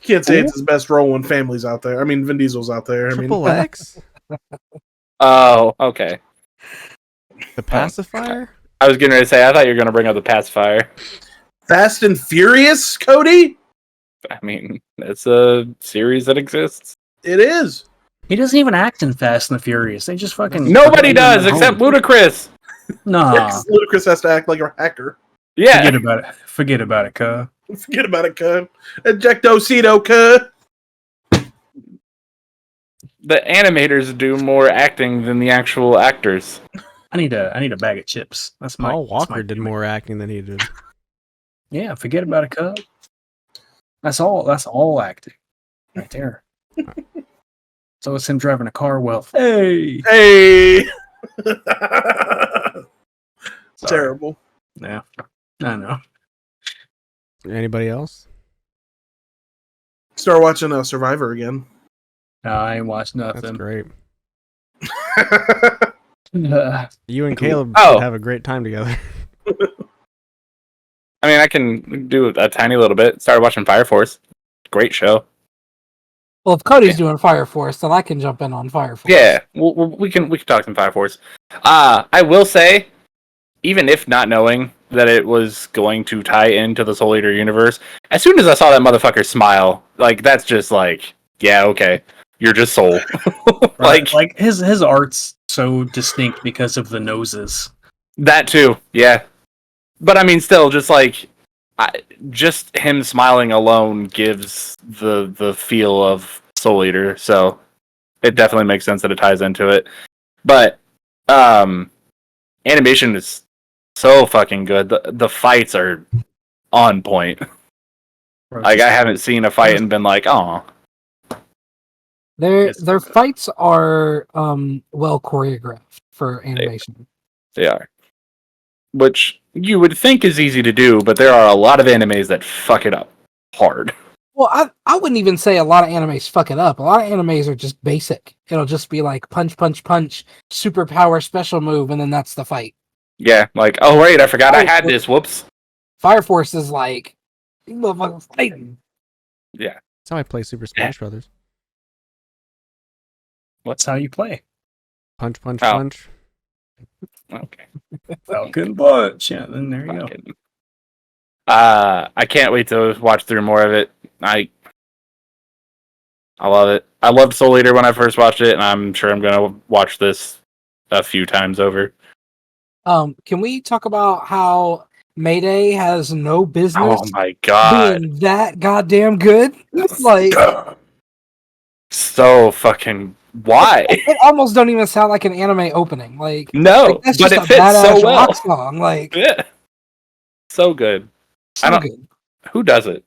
Can't say it's his best role when family's out there. I mean, Vin Diesel's out there. Triple X? Oh, okay. The pacifier? I was getting ready to say, I thought you were going to bring up the pacifier. Fast and Furious, Cody? I mean, it's a series that exists. It is. He doesn't even act in Fast and the Furious. They just fucking... Nobody does, except Ludacris. Nah. Ludacris has to act like a hacker. Yeah. Forget about it. Forget about it, cuh. Forget about it, cuz. Ejectocito, cuz. The animators do more acting than the actual actors. I need a bag of chips. That's my... Paul that's my Walker did more acting than he did. Yeah, forget about it, cuh. That's all acting. Right there. So it's him driving a car. Well, hey. Hey. Sorry. Terrible. Yeah, I know. Anybody else? Start watching Survivor again. No, I ain't watched nothing. That's great. Uh, You and Caleb Oh. should have a great time together. I mean, I can do a tiny little bit. Started watching Fire Force. Great show. Well, if Cody's doing Fire Force, then I can jump in on Fire Force. Yeah, we can talk some Fire Force. I will say, even if not knowing that it was going to tie into the Soul Eater universe, as soon as I saw that motherfucker smile, like that's just like, yeah, okay, you're just Soul. like his art's so distinct because of the noses. That too, yeah. But I mean, still, just like, just him smiling alone gives the feel of Soul Eater, so it definitely makes sense that it ties into it. But animation is so fucking good. The fights are on point. Like I haven't seen a fight and been like, oh. Their fights are well choreographed for animation. They are. Which you would think is easy to do, but there are a lot of animes that fuck it up hard. Well, I wouldn't even say a lot of animes fuck it up. A lot of animes are just basic. It'll just be like punch, punch, punch, superpower special move, and then that's the fight. Yeah, like, oh wait, I forgot I had this. Whoops. Fire Force is like, you motherfuckers fighting. Yeah. That's how I play Super Smash Brothers. What's how you play? Punch, punch, Oh. punch. Okay. Falcon Punch. Yeah, then there you go. I can't wait to watch through more of it. I love it. I loved Soul Eater when I first watched it, and I'm sure I'm gonna watch this a few times over. Can we talk about how Mayday has no business Oh my god. being that goddamn good? Like, So fucking why? it almost don't even sound like an anime opening. Like, No, that's but just it a fits badass so well. rock song. Like, Yeah. So good. so I don't- good. Who does it?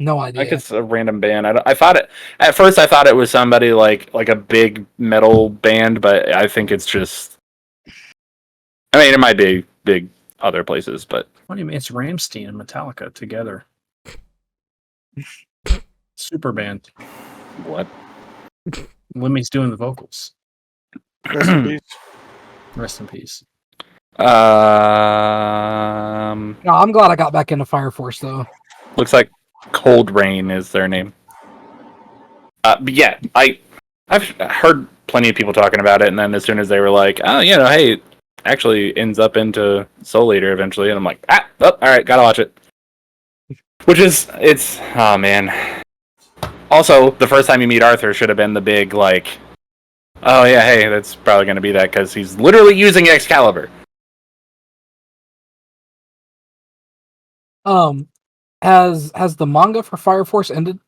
No idea. Like it's a random band. I thought it at first. I thought it was somebody like a big metal band, but I think it's just. I mean, it might be big other places, but What do you mean? It's Rammstein and Metallica together. Super band. what? Lemmy's doing the vocals. Rest in peace. Rest in peace. No, I'm glad I got back into Fire Force though. Looks like Cold Rain is their name. But yeah, I've heard plenty of people talking about it, and then as soon as they were like, oh, hey, it actually ends up into Soul Eater eventually, and I'm like, all right, gotta watch it. Oh man. Also, the first time you meet Arthur should have been the big like, oh yeah, hey, that's probably gonna be that because he's literally using Excalibur. Has the manga for Fire Force ended?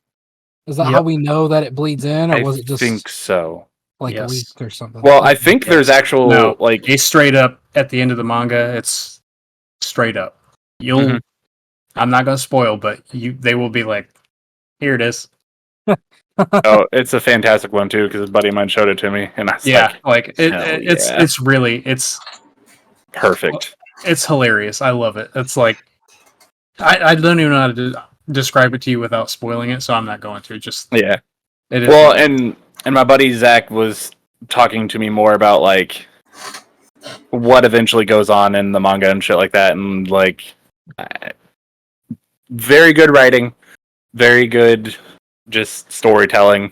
Is that Yep. how we know that it bleeds in, or I was it just think so. like Yes. leaked or something? Well, I think there's actual No, like he's straight up at the end of the manga. It's straight up. You'll. I'm not gonna spoil, but they will be like, here it is. Oh, it's a fantastic one too because a buddy of mine showed it to me, and I was it's perfect. It's hilarious. I love it. It's like I don't even know how to describe it to you without spoiling it, so I'm not going to. Just Yeah. it is Well, hilarious. and my buddy Zach was talking to me more about like what eventually goes on in the manga and shit like that, and like very good writing, very good just storytelling.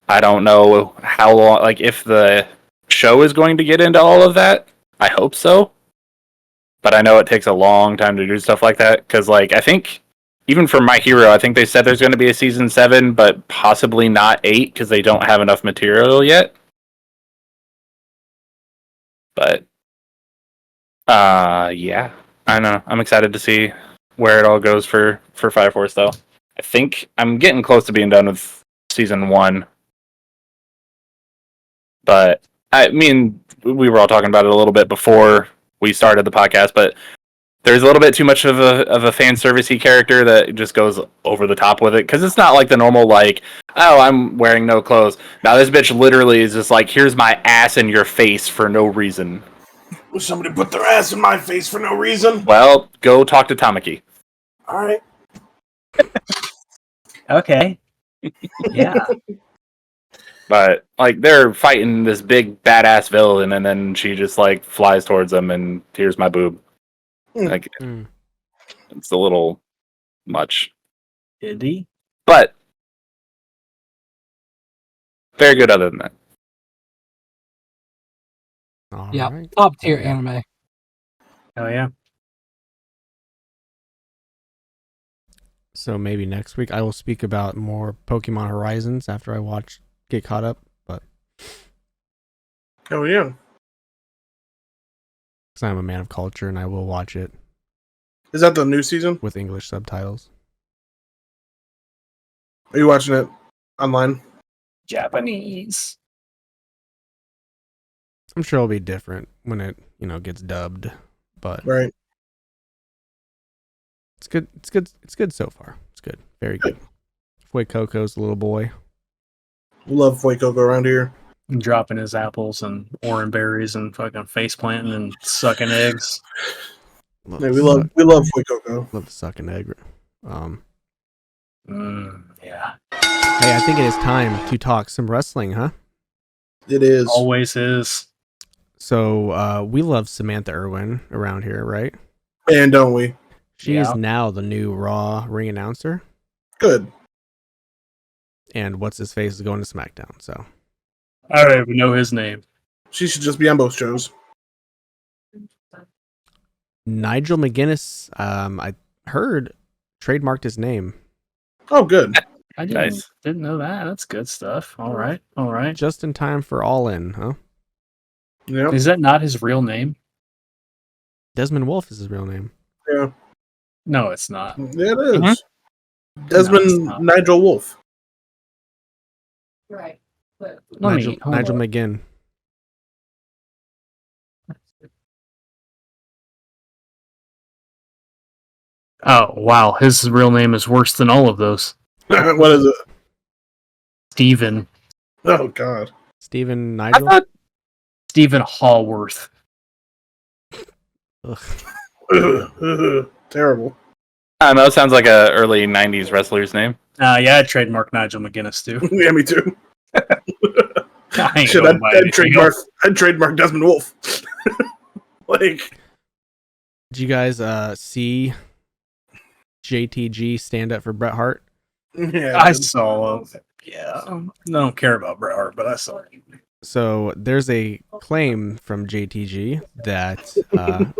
I don't know how long, like if the show is going to get into all of that. I hope so, but I know it takes a long time to do stuff like that because, like, I think even for My Hero, I think they said there's going to be a season 7, but possibly not 8 because they don't have enough material yet. But yeah, I don't know. I'm excited to see where it all goes for Fire Force, though. I think I'm getting close to being done with season 1. But I mean, we were all talking about it a little bit before we started the podcast, but there's a little bit too much of a fan servicey character that just goes over the top with it because it's not like the normal like, oh, I'm wearing no clothes. Now this bitch literally is just like, here's my ass in your face for no reason. Will somebody put their ass in my face for no reason? Well, go talk to Tamaki. All right. Okay. Yeah. But like they're fighting this big badass villain, and then she just like flies towards them and here's my boob. Like it's a little much. Indy? But very good other than that. Yeah, Alright. top tier anime. Oh yeah. So maybe next week I will speak about more Pokemon Horizons after I get caught up. But Oh yeah. because I'm a man of culture and I will watch it Is that the new season? with English subtitles. Are you watching it online? Japanese. I'm sure it'll be different when it, gets dubbed, but Right. it's good. It's good. It's good so far. It's good. Very good. Foy Coco's the little boy. We love Fuecoco around here. Dropping his apples and orange berries and fucking face planting and sucking eggs. Yeah, we love Fuecoco. Love the sucking egg. Yeah. Hey, I think it is time to talk some wrestling, huh? It is. Always is. So we love Samantha Irwin around here, right? Man, don't we? She is Yeah. now the new Raw ring announcer, Good. and what's his face is going to SmackDown. So I don't even know his name. She should just be on both shows. Nigel McGuinness, I heard trademarked his name Oh, good. I didn't know that. That's good stuff. All right. just in time for All In, huh? Yeah. Is that not his real name? Desmond Wolfe is his real name. Yeah. No, it's not. Yeah, it is. Mm-hmm. Desmond No, it's not. Nigel Wolfe. Right. Nigel McGinn. Oh, wow. His real name is worse than all of those. What is it? Steven. Oh, God. Stephen Nigel? Stephen Hallworth. Ugh. Terrible. I don't know. It sounds like a early '90s wrestler's name. Yeah, I'd trademark Nigel McGuinness too. Yeah, me too. I ain't Shit, going by anything else. I'd trademark Desmond Wolfe. Like, Did you guys see JTG stand up for Bret Hart? yeah. I saw it. Yeah. I don't care about Bret Hart, but I saw it. So there's a claim from JTG that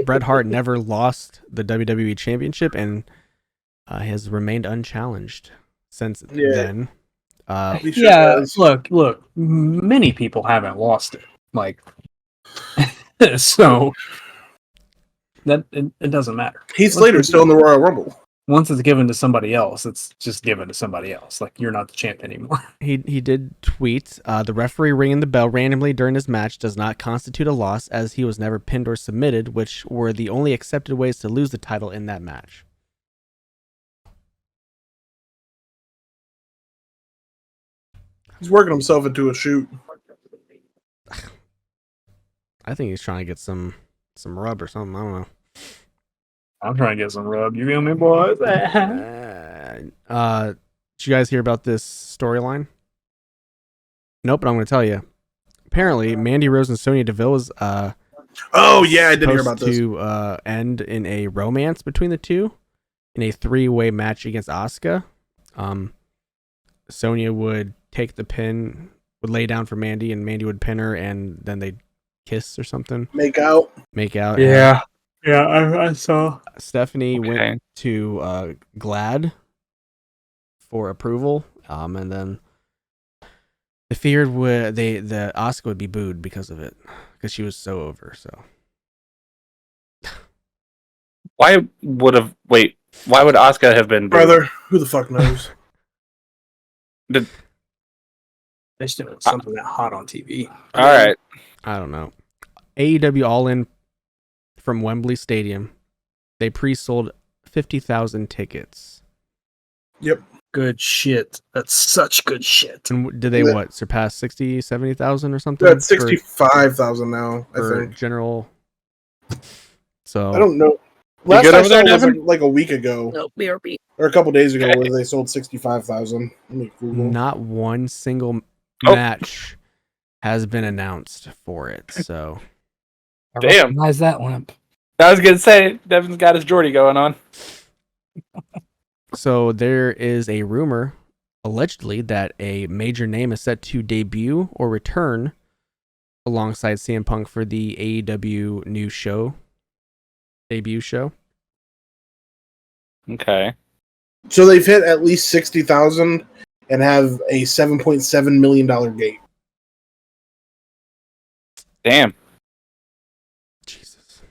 Bret Hart never lost the WWE Championship and has remained unchallenged since then. He sure does. Look. Many people haven't lost it. Like, so that it doesn't matter. Heath Slater's still in the Royal Rumble. Once it's given to somebody else, it's just given to somebody else. Like, you're not the champ anymore. He did tweet, the referee ringing the bell randomly during his match does not constitute a loss as he was never pinned or submitted, which were the only accepted ways to lose the title in that match. He's working himself into a shoot. I think he's trying to get some rub or something. I don't know. I'm trying to get some rub. You feel me, boys? Did you guys hear about this storyline? Nope, but I'm going to tell you. Apparently, Mandy Rose and Sonya Deville is oh yeah, I did hear about this. To end in a romance between the two in a 3-way match against Asuka. Sonya would take the pin, would lay down for Mandy, and Mandy would pin her, and then they'd kiss or something. Make out. Yeah. Yeah, I saw. Stephanie went to Glad for approval, and then they feared the Asuka would be booed because of it, because she was so over. So why would Asuka have been booed? Brother? Who the fuck knows? They should have something that hot on TV. All right. I don't know. AEW All In from Wembley Stadium. They pre-sold 50,000 tickets. Yep. Good shit. That's such good shit. And did they surpass 60, 70,000 or something? They're at 65,000 now, I think. General. So I don't know. Last I saw was like a week ago. No, BRB. Or a couple days ago where they sold 65,000. Not one single match has been announced for it. So damn. Recognize that limp. I was gonna say Devin's got his Jordi going on. So there is a rumor, allegedly, that a major name is set to debut or return alongside CM Punk for the AEW new debut show. Okay. So they've hit at least 60,000 and have a $7.7 million gate. Damn. Jesus.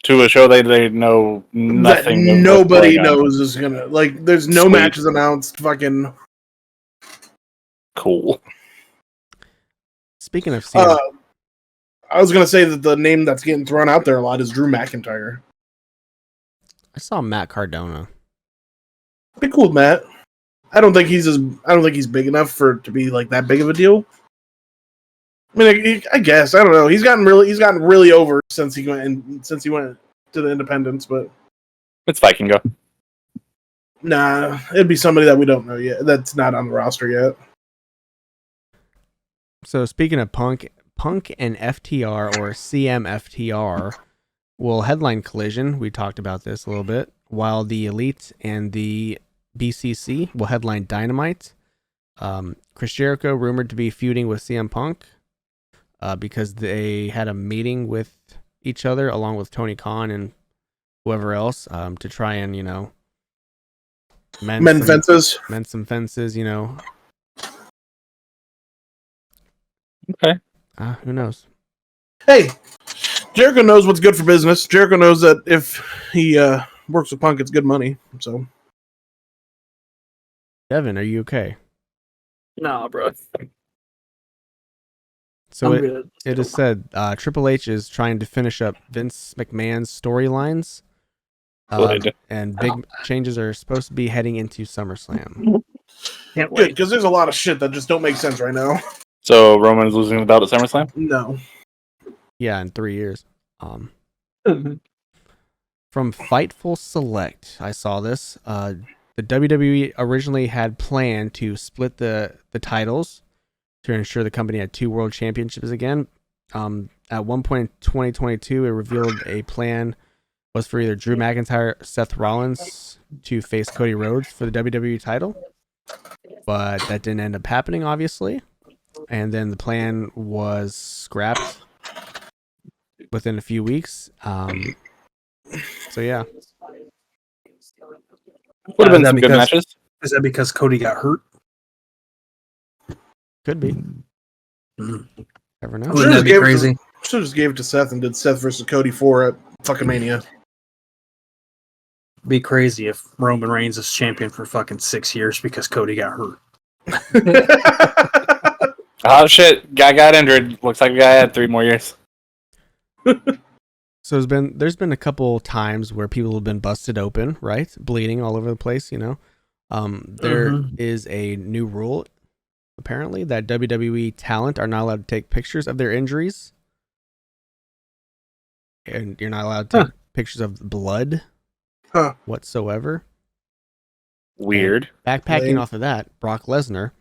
To a show they know nothing. That nobody knows is gonna there's no matches announced. Fucking cool. Speaking of CM, I was gonna say that the name that's getting thrown out there a lot is Drew McIntyre. I saw Matt Cardona. Be cool, Matt. I don't think he's big enough to be like that big of a deal. I mean, I guess I don't know. He's gotten really over since he went to the independents, but it's Vikingo. Nah, it'd be somebody that we don't know yet. That's not on the roster yet. So speaking of Punk and FTR or CMFTR will headline Collision. We talked about this a little bit. While the Elite and the BCC will headline Dynamite. Chris Jericho rumored to be feuding with CM Punk because they had a meeting with each other along with Tony Khan and whoever else to try and, mend some fences, Okay. Who knows? Hey, Jericho knows what's good for business. Jericho knows that if he works with Punk, it's good money. So, Devin, are you okay? Nah, bro. So it is said Triple H is trying to finish up Vince McMahon's storylines, and big changes are supposed to be heading into SummerSlam. Can't wait, because there's a lot of shit that just don't make sense right now. So Roman's losing the belt at SummerSlam? No. Yeah, in 3 years. From Fightful Select, I saw this. The WWE originally had planned to split the titles to ensure the company had 2 world championships again. At one point in 2022, it revealed a plan was for either Drew McIntyre, Seth Rollins to face Cody Rhodes for the WWE title, but that didn't end up happening, obviously. And then the plan was scrapped within a few weeks. So yeah. Would have been some good matches. Is that because Cody got hurt? Could be. Never know. Wouldn't that be crazy? Should have just gave it to Seth and did Seth versus Cody 4 at fucking Mania. Be crazy if Roman Reigns is champion for fucking 6 years because Cody got hurt. Oh shit! Guy got injured. Looks like the guy had 3 more years. So there's been a couple times where people have been busted open, right? Bleeding all over the place, There is a new rule apparently, that WWE talent are not allowed to take pictures of their injuries. And you're not allowed to take pictures of blood whatsoever. Weird. And backpacking off of that, Brock Lesnar,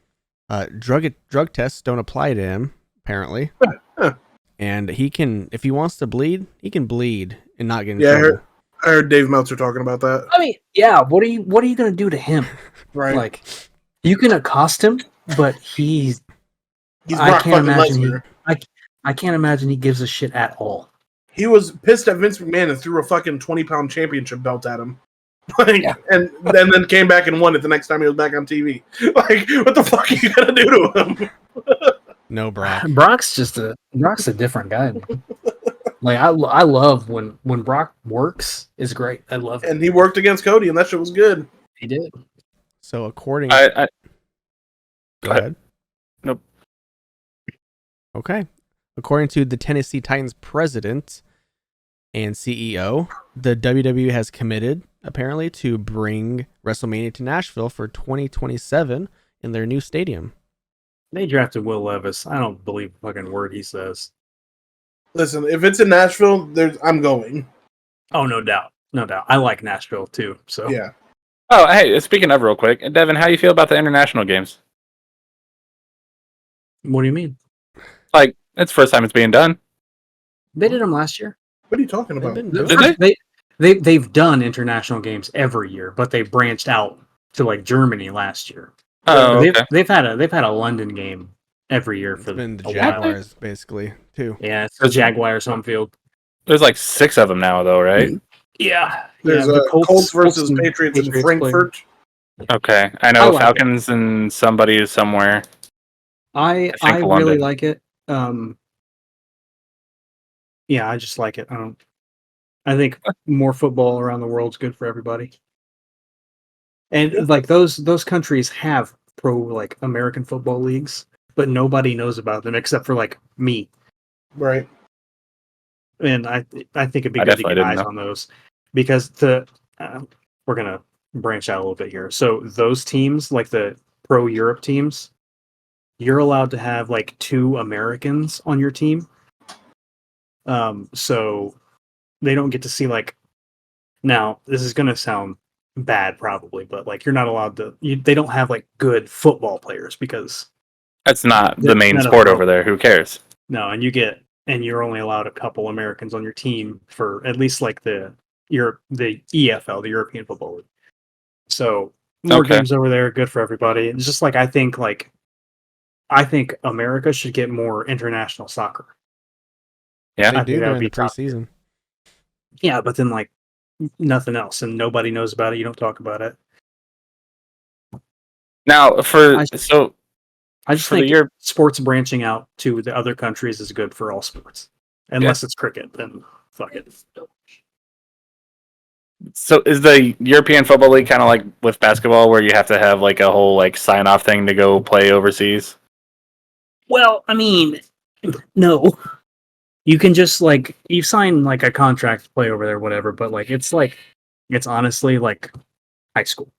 drug tests don't apply to him, apparently. And he can, if he wants to bleed, he can bleed and not get in trouble. I heard Dave Meltzer talking about that. I mean, yeah. What are you going to do to him? Right. Like, you can accost him, but he's Brock fucking Lesnar. I can't imagine he gives a shit at all. He was pissed at Vince McMahon and threw a fucking 20-pound championship belt at him. And then came back and won it the next time he was back on TV. Like, what the fuck are you gonna do to him? No, Brock. Brock's a different guy. Like, I love when Brock works is great. I love it. And he worked against Cody, and that shit was good. He did. So according, Go ahead. Nope. Okay. According to the Tennessee Titans president and CEO, the WWE has committed, apparently, to bring WrestleMania to Nashville for 2027 in their new stadium. They drafted Will Levis. I don't believe a fucking word he says. Listen, if it's in Nashville, I'm going. Oh, no doubt. No doubt. I like Nashville, too. So Yeah. Oh, hey, speaking of real quick, Devin, how do you feel about the international games? What do you mean? Like, it's the first time it's being done. They did them last year. What are you talking about? Did They've done international games every year, but they branched out to like Germany last year. Oh, okay. They've had a London game every year for been the a Jaguars, while. basically, too. Yeah, it's the Jaguars home field. There's like 6 of them now, though, right? Yeah, There's the Colts versus Patriots in Frankfurt. Okay, I know like Falcons and somebody is somewhere. I think really London. like it. Yeah, I just like it. I think more football around the world is good for everybody. And like those countries have pro like American football leagues, but nobody knows about them except for like me. Right. And I think it'd be I good to definitely get didn't eyes know. on those because we're gonna branch out a little bit here. So those teams, like the pro Europe teams, you're allowed to have like 2 Americans on your team. So they don't get to see like. Now this is gonna sound bad probably, but like you're not allowed to. They don't have like good football players because That's not the main sport over there. Who cares? no, and you're only allowed a couple Americans on your team for at least like the EFL, the European Football League. So more games over there, good for everybody. It's just like I think America should get more international soccer. Yeah, They I do think that would during be the preseason. Yeah, but then like nothing else, and nobody knows about it. You don't talk about it. Now I just for think the sports branching out to the other countries is good for all sports, unless it's cricket. Then fuck it. So is the European Football League kind of like with basketball, where you have to have like a whole like sign off thing to go play overseas? Well, I mean, no. You can just like you sign like a contract to play over there, whatever. But like it's honestly like high school.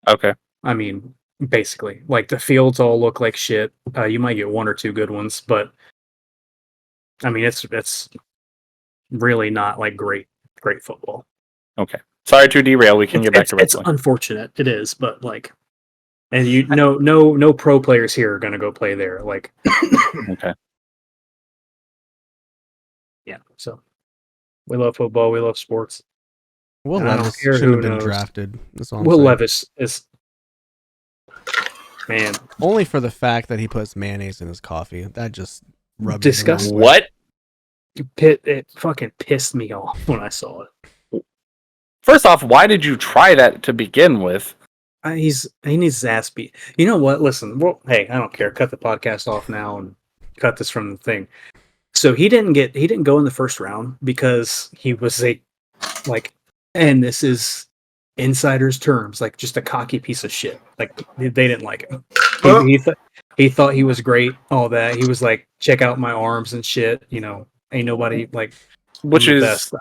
Okay. I mean, basically, like the fields all look like shit. You might get 1 or 2 good ones, but I mean, it's really not like great football. Okay. Sorry to derail. We can get back to It's wrestling. unfortunate. It is, but like, and no pro players here are gonna go play there. Like, Okay. yeah. So we love football. We love sports. Will I don't Levis care shouldn't who have been knows. drafted. That's all I'm Will saying. Levis is man Only for the fact that he puts mayonnaise in his coffee. That just rubbed disgusting. me the wrong way. What? It fucking pissed me off when I saw it. First off, why did you try that to begin with? He needs his ass beat. You know what? Listen, well, hey, I don't care. Cut the podcast off now and cut this from the thing. So he didn't go in the first round because he was and this is insider's terms, like just a cocky piece of shit. Like they didn't like him. He thought he was great, all that. He was like, check out my arms and shit. You know, ain't nobody like. Which I'm the is best.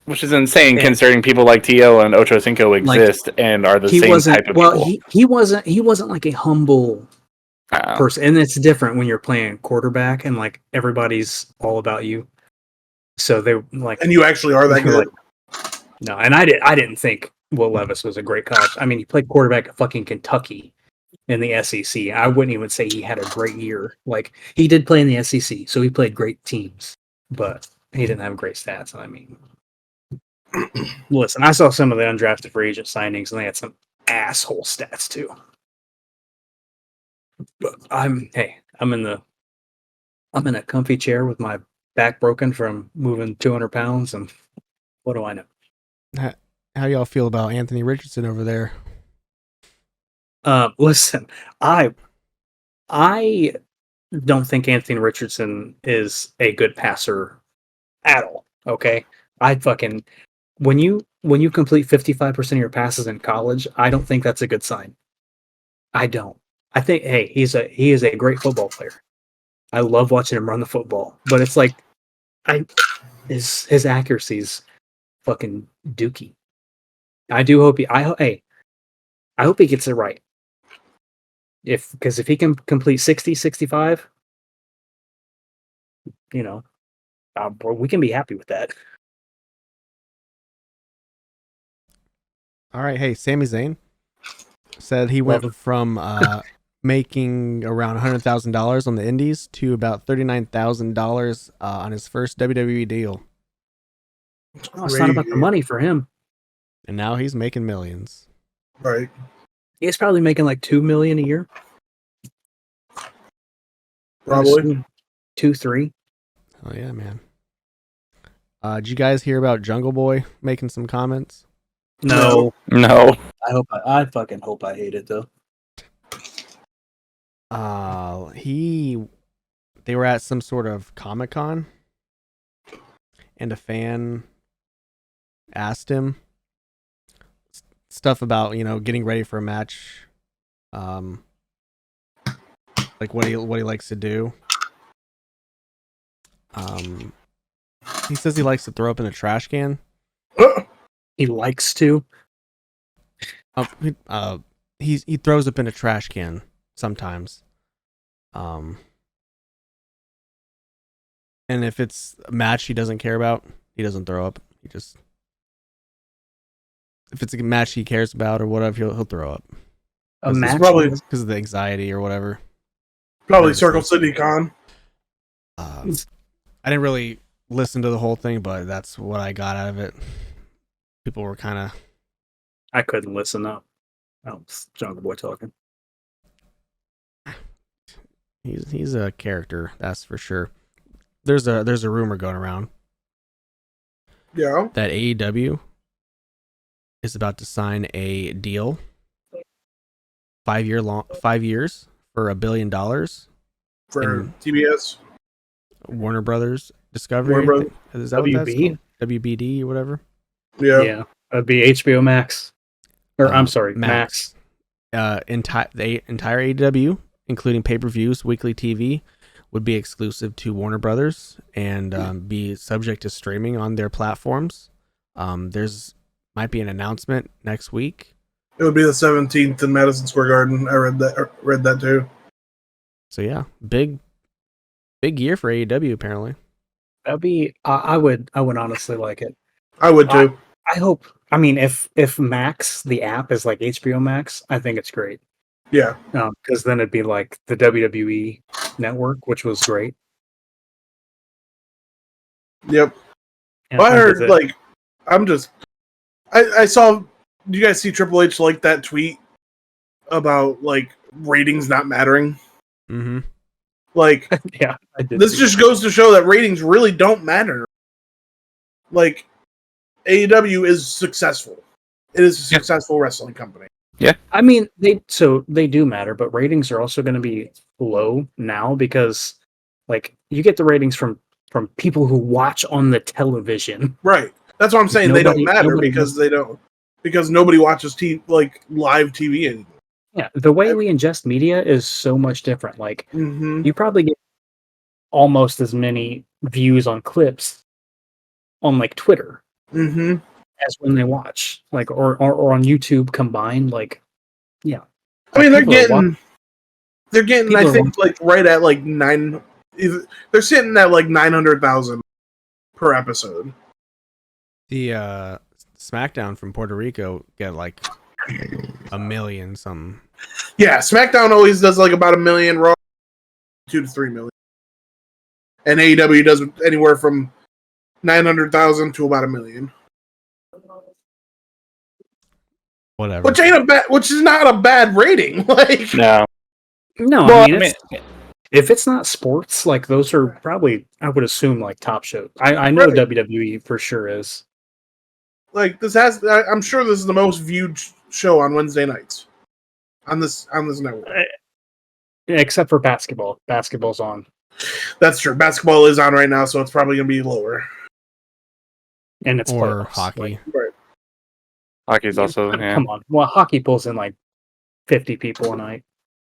Which is insane, And- considering people like T.O. and Ocho Cinco exist and are the same type of people. He wasn't like a humble person, and it's different when you're playing quarterback and like everybody's all about you. So they like, And you actually are that good. No, and I didn't think Will Levis was a great coach. I mean, he played quarterback at fucking Kentucky in the SEC. I wouldn't even say he had a great year. Like, he did play in the SEC, so he played great teams, but he didn't have great stats. I mean, listen, I saw some of the undrafted free agent signings, and they had some asshole stats too. But I'm in a comfy chair with my back broken from moving 200 pounds, and what do I know? How y'all feel about Anthony Richardson over there? Listen, I don't think Anthony Richardson is a good passer at all. Okay, when you complete 55% of your passes in college, I don't think that's a good sign. I don't. I think he is a great football player. I love watching him run the football, but it's like his accuracy's fucking dookie. I hope he gets it right. Because if he can complete 60, 65, we can be happy with that. All right, hey, Sami Zayn said he went from making around $100,000 on the Indies to about $39,000 on his first WWE deal. Oh, it's not about the money for him. And now he's making millions. Right. He's probably making like $2 million a year. Probably 2, 3. Oh yeah, man. Did you guys hear about Jungle Boy making some comments? No. I fucking hope I hate it though. They were at some sort of Comic-Con, and a fan asked him stuff about, getting ready for a match, like what he likes to do. He says he likes to throw up in a trash can. He likes to. He throws up in a trash can sometimes. And if it's a match he doesn't care about, he doesn't throw up. If it's a match he cares about or whatever, he'll throw up. A match? Probably because of the anxiety or whatever. Probably Circle City Con. I didn't really listen to the whole thing, but that's what I got out of it. People were kind of... I couldn't listen up. It's Jungle Boy talking. He's a character, that's for sure. There's a rumor going around. Yeah. That AEW is about to sign a deal, 5 years for $1 billion For TBS, Warner Brothers Discovery. Is that what that's called? WBD or whatever. Yeah. That'd be HBO Max. Or I'm sorry, Max. The entire AEW, including pay-per-views, weekly TV, would be exclusive to Warner Brothers and be subject to streaming on their platforms. There's might be an announcement next week. It would be the 17th in Madison Square Garden. I read that too. So yeah, big year for AEW apparently. That'd be. I would honestly like it. I would too. I hope. I mean, if Max the app is like HBO Max, I think it's great. Yeah. Because then it'd be like the WWE network, which was great. Yep. And I heard I saw. Do you guys see Triple H like that tweet about like ratings not mattering? Mm-hmm. Like, yeah, I did. This just goes to show that ratings really don't matter. Like, AEW is successful. It is a successful wrestling company. Yeah. I mean, they do matter, but ratings are also going to be low now because, like, you get the ratings from people who watch on the television. Right. That's what I'm saying. They don't matter because nobody watches live TV anymore. Yeah, the way we ingest media is so much different. Like, you probably get almost as many views on clips on like Twitter Mm-hmm. as when they watch, like or on YouTube combined. Like, yeah. I mean, People are they're getting. people I are think like right at like 9. They're sitting at like 900,000 per episode. The SmackDown from Puerto Rico get like 1 million something. Yeah, SmackDown always does like about 1 million. Raw 2 to 3 million, and AEW does anywhere from 900,000 to about 1 million. Whatever. Which is not a bad rating. Like, No. No, Well, I mean, if it's not sports, like those are probably, I would assume, like top shows. I know Right. WWE for sure is. like I'm sure this is the most viewed show on Wednesday nights on this network. Except for basketball. Basketball's on. That's true. Basketball is on right now, so it's probably going to be lower. And it's Or playoffs. hockey. Like, Right. Hockey's also. Yeah. come on. Well, hockey pulls in like 50 people a night.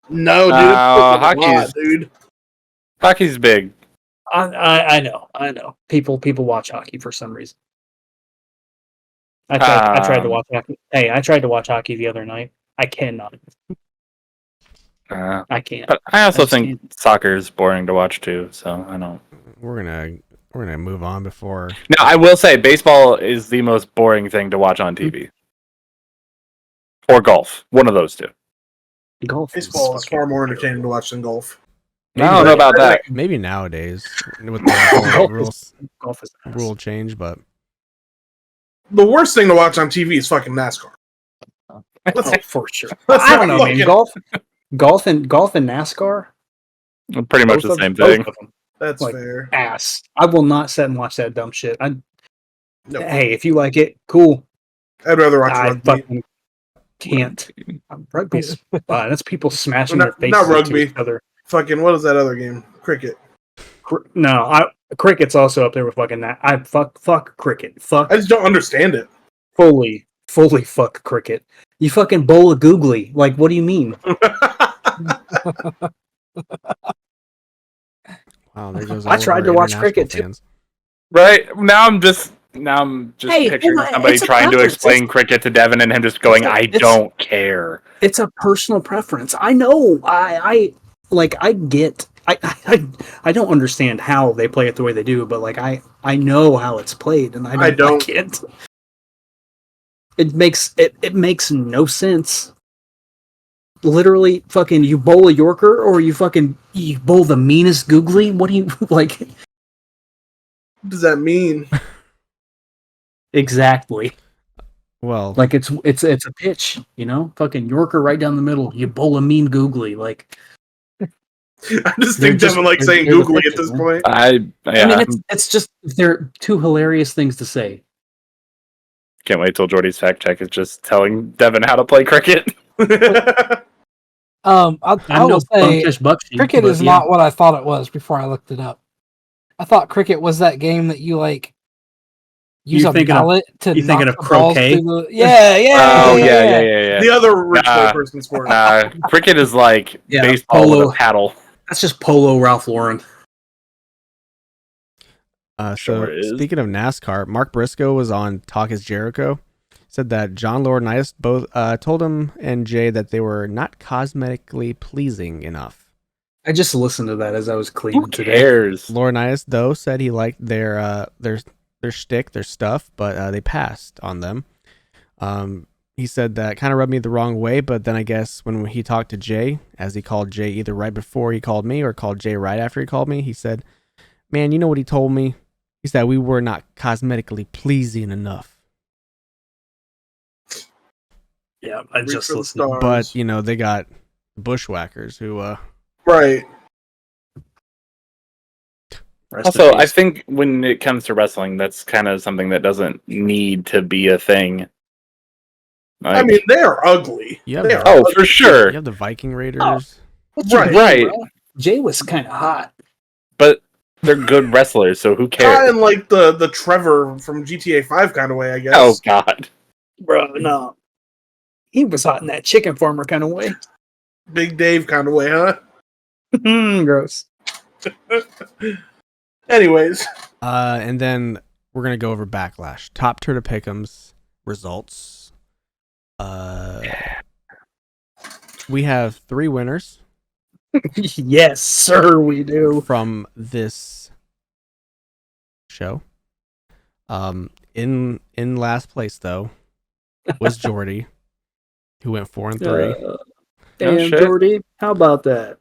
No, dude. Dude. Hockey's big. I know. People watch hockey for some reason. I tried to watch hockey. Hey, I tried to watch hockey the other night. I cannot. I can't. But I also think can't. soccer is boring to watch too. So I don't. We're gonna move on before. Now I will say baseball is the most boring thing to watch on TV. Or golf. One of those two. Golf. Baseball is far more entertaining to watch than golf. I don't know about that. Maybe nowadays with the whole Golf is rule change, but The worst thing to watch on TV is fucking NASCAR. Oh, for sure. Let's I don't not know, man. Golf and NASCAR. Pretty much the same thing. Both of them, That's like, fair. ass. I will not sit and watch that dumb shit. No. Hey, if you like it, cool. I'd rather watch I rugby. fucking can't. Rugby's that's people smashing their faces Not rugby. into each other. Fucking, what is that other game? Cricket. Cricket's also up there with fucking that. I fuck cricket. Fuck. I just don't understand it. Fully fuck cricket. You fucking bowl a googly. Like, what do you mean? wow, there goes. I tried to watch cricket too. Right now, I'm just picturing somebody trying to explain cricket to Devin and him just going, "I don't care." It's a personal preference. I know. I get. I don't understand how they play it the way they do, but like I know how it's played, and I don't. I can't. It makes no sense. Literally, fucking, you bowl a Yorker or you bowl the meanest googly. What do you like? What does that mean? Exactly. Well, like it's a pitch, you know, fucking Yorker right down the middle. You bowl a mean googly, like. I just think Devin likes saying googly at this point. I mean, it's just they're two hilarious things to say. Can't wait till Jordi's fact check is just telling Devin how to play cricket. I will say cricket is not what I thought it was before I looked it up. I thought cricket was that game that you like use a mallet to knock thinking of the balls croquet? through the... Yeah. The other rich white person sport. Cricket is like baseball polo. with a paddle. That's just polo Ralph Lauren. Speaking of NASCAR, Mark Briscoe was on Talk Is Jericho. Said that John Laurinaitis both told him and Jay that they were not cosmetically pleasing enough. I just listened to that as I was cleaning today. Who cares? Laurinaitis though said he liked their shtick, their stuff, but they passed on them. He said that kind of rubbed me the wrong way, but then I guess when he talked to Jay, as he called Jay either right before he called me or called Jay right after he called me, he said, "Man, you know what he told me? He said we were not cosmetically pleasing enough." Yeah, I just listened. But, you know, they got bushwhackers who... Right. Also, I think when it comes to wrestling, that's kind of something that doesn't need to be a thing. Like, I mean, they're ugly. For sure. You have the Viking Raiders. Right. Jay was kind of hot. But they're good wrestlers, so who cares? Not in like the Trevor from GTA 5 kind of way, I guess. Oh, God. Bro, no. He was hot in that chicken farmer kind of way. Big Dave kind of way, huh? Gross. Anyways. And then we're gonna go over Backlash. Top Turtle Pick'ems results. We have 3 winners Yes, sir, we do. from this show. In last place though was Jordi, who went 4 and 3. Damn, shit. Jordi, how about that?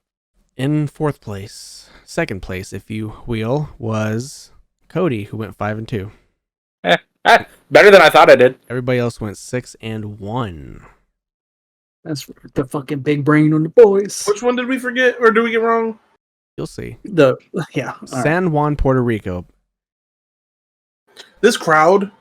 In 4th place, 2nd place, if you will, was Cody, who went 5 and 2. Better than I thought I did. Everybody else went 6 and 1. That's the fucking big brain on the boys. Which one did we forget, or did we get wrong? You'll see. All right. San Juan, Puerto Rico. This crowd.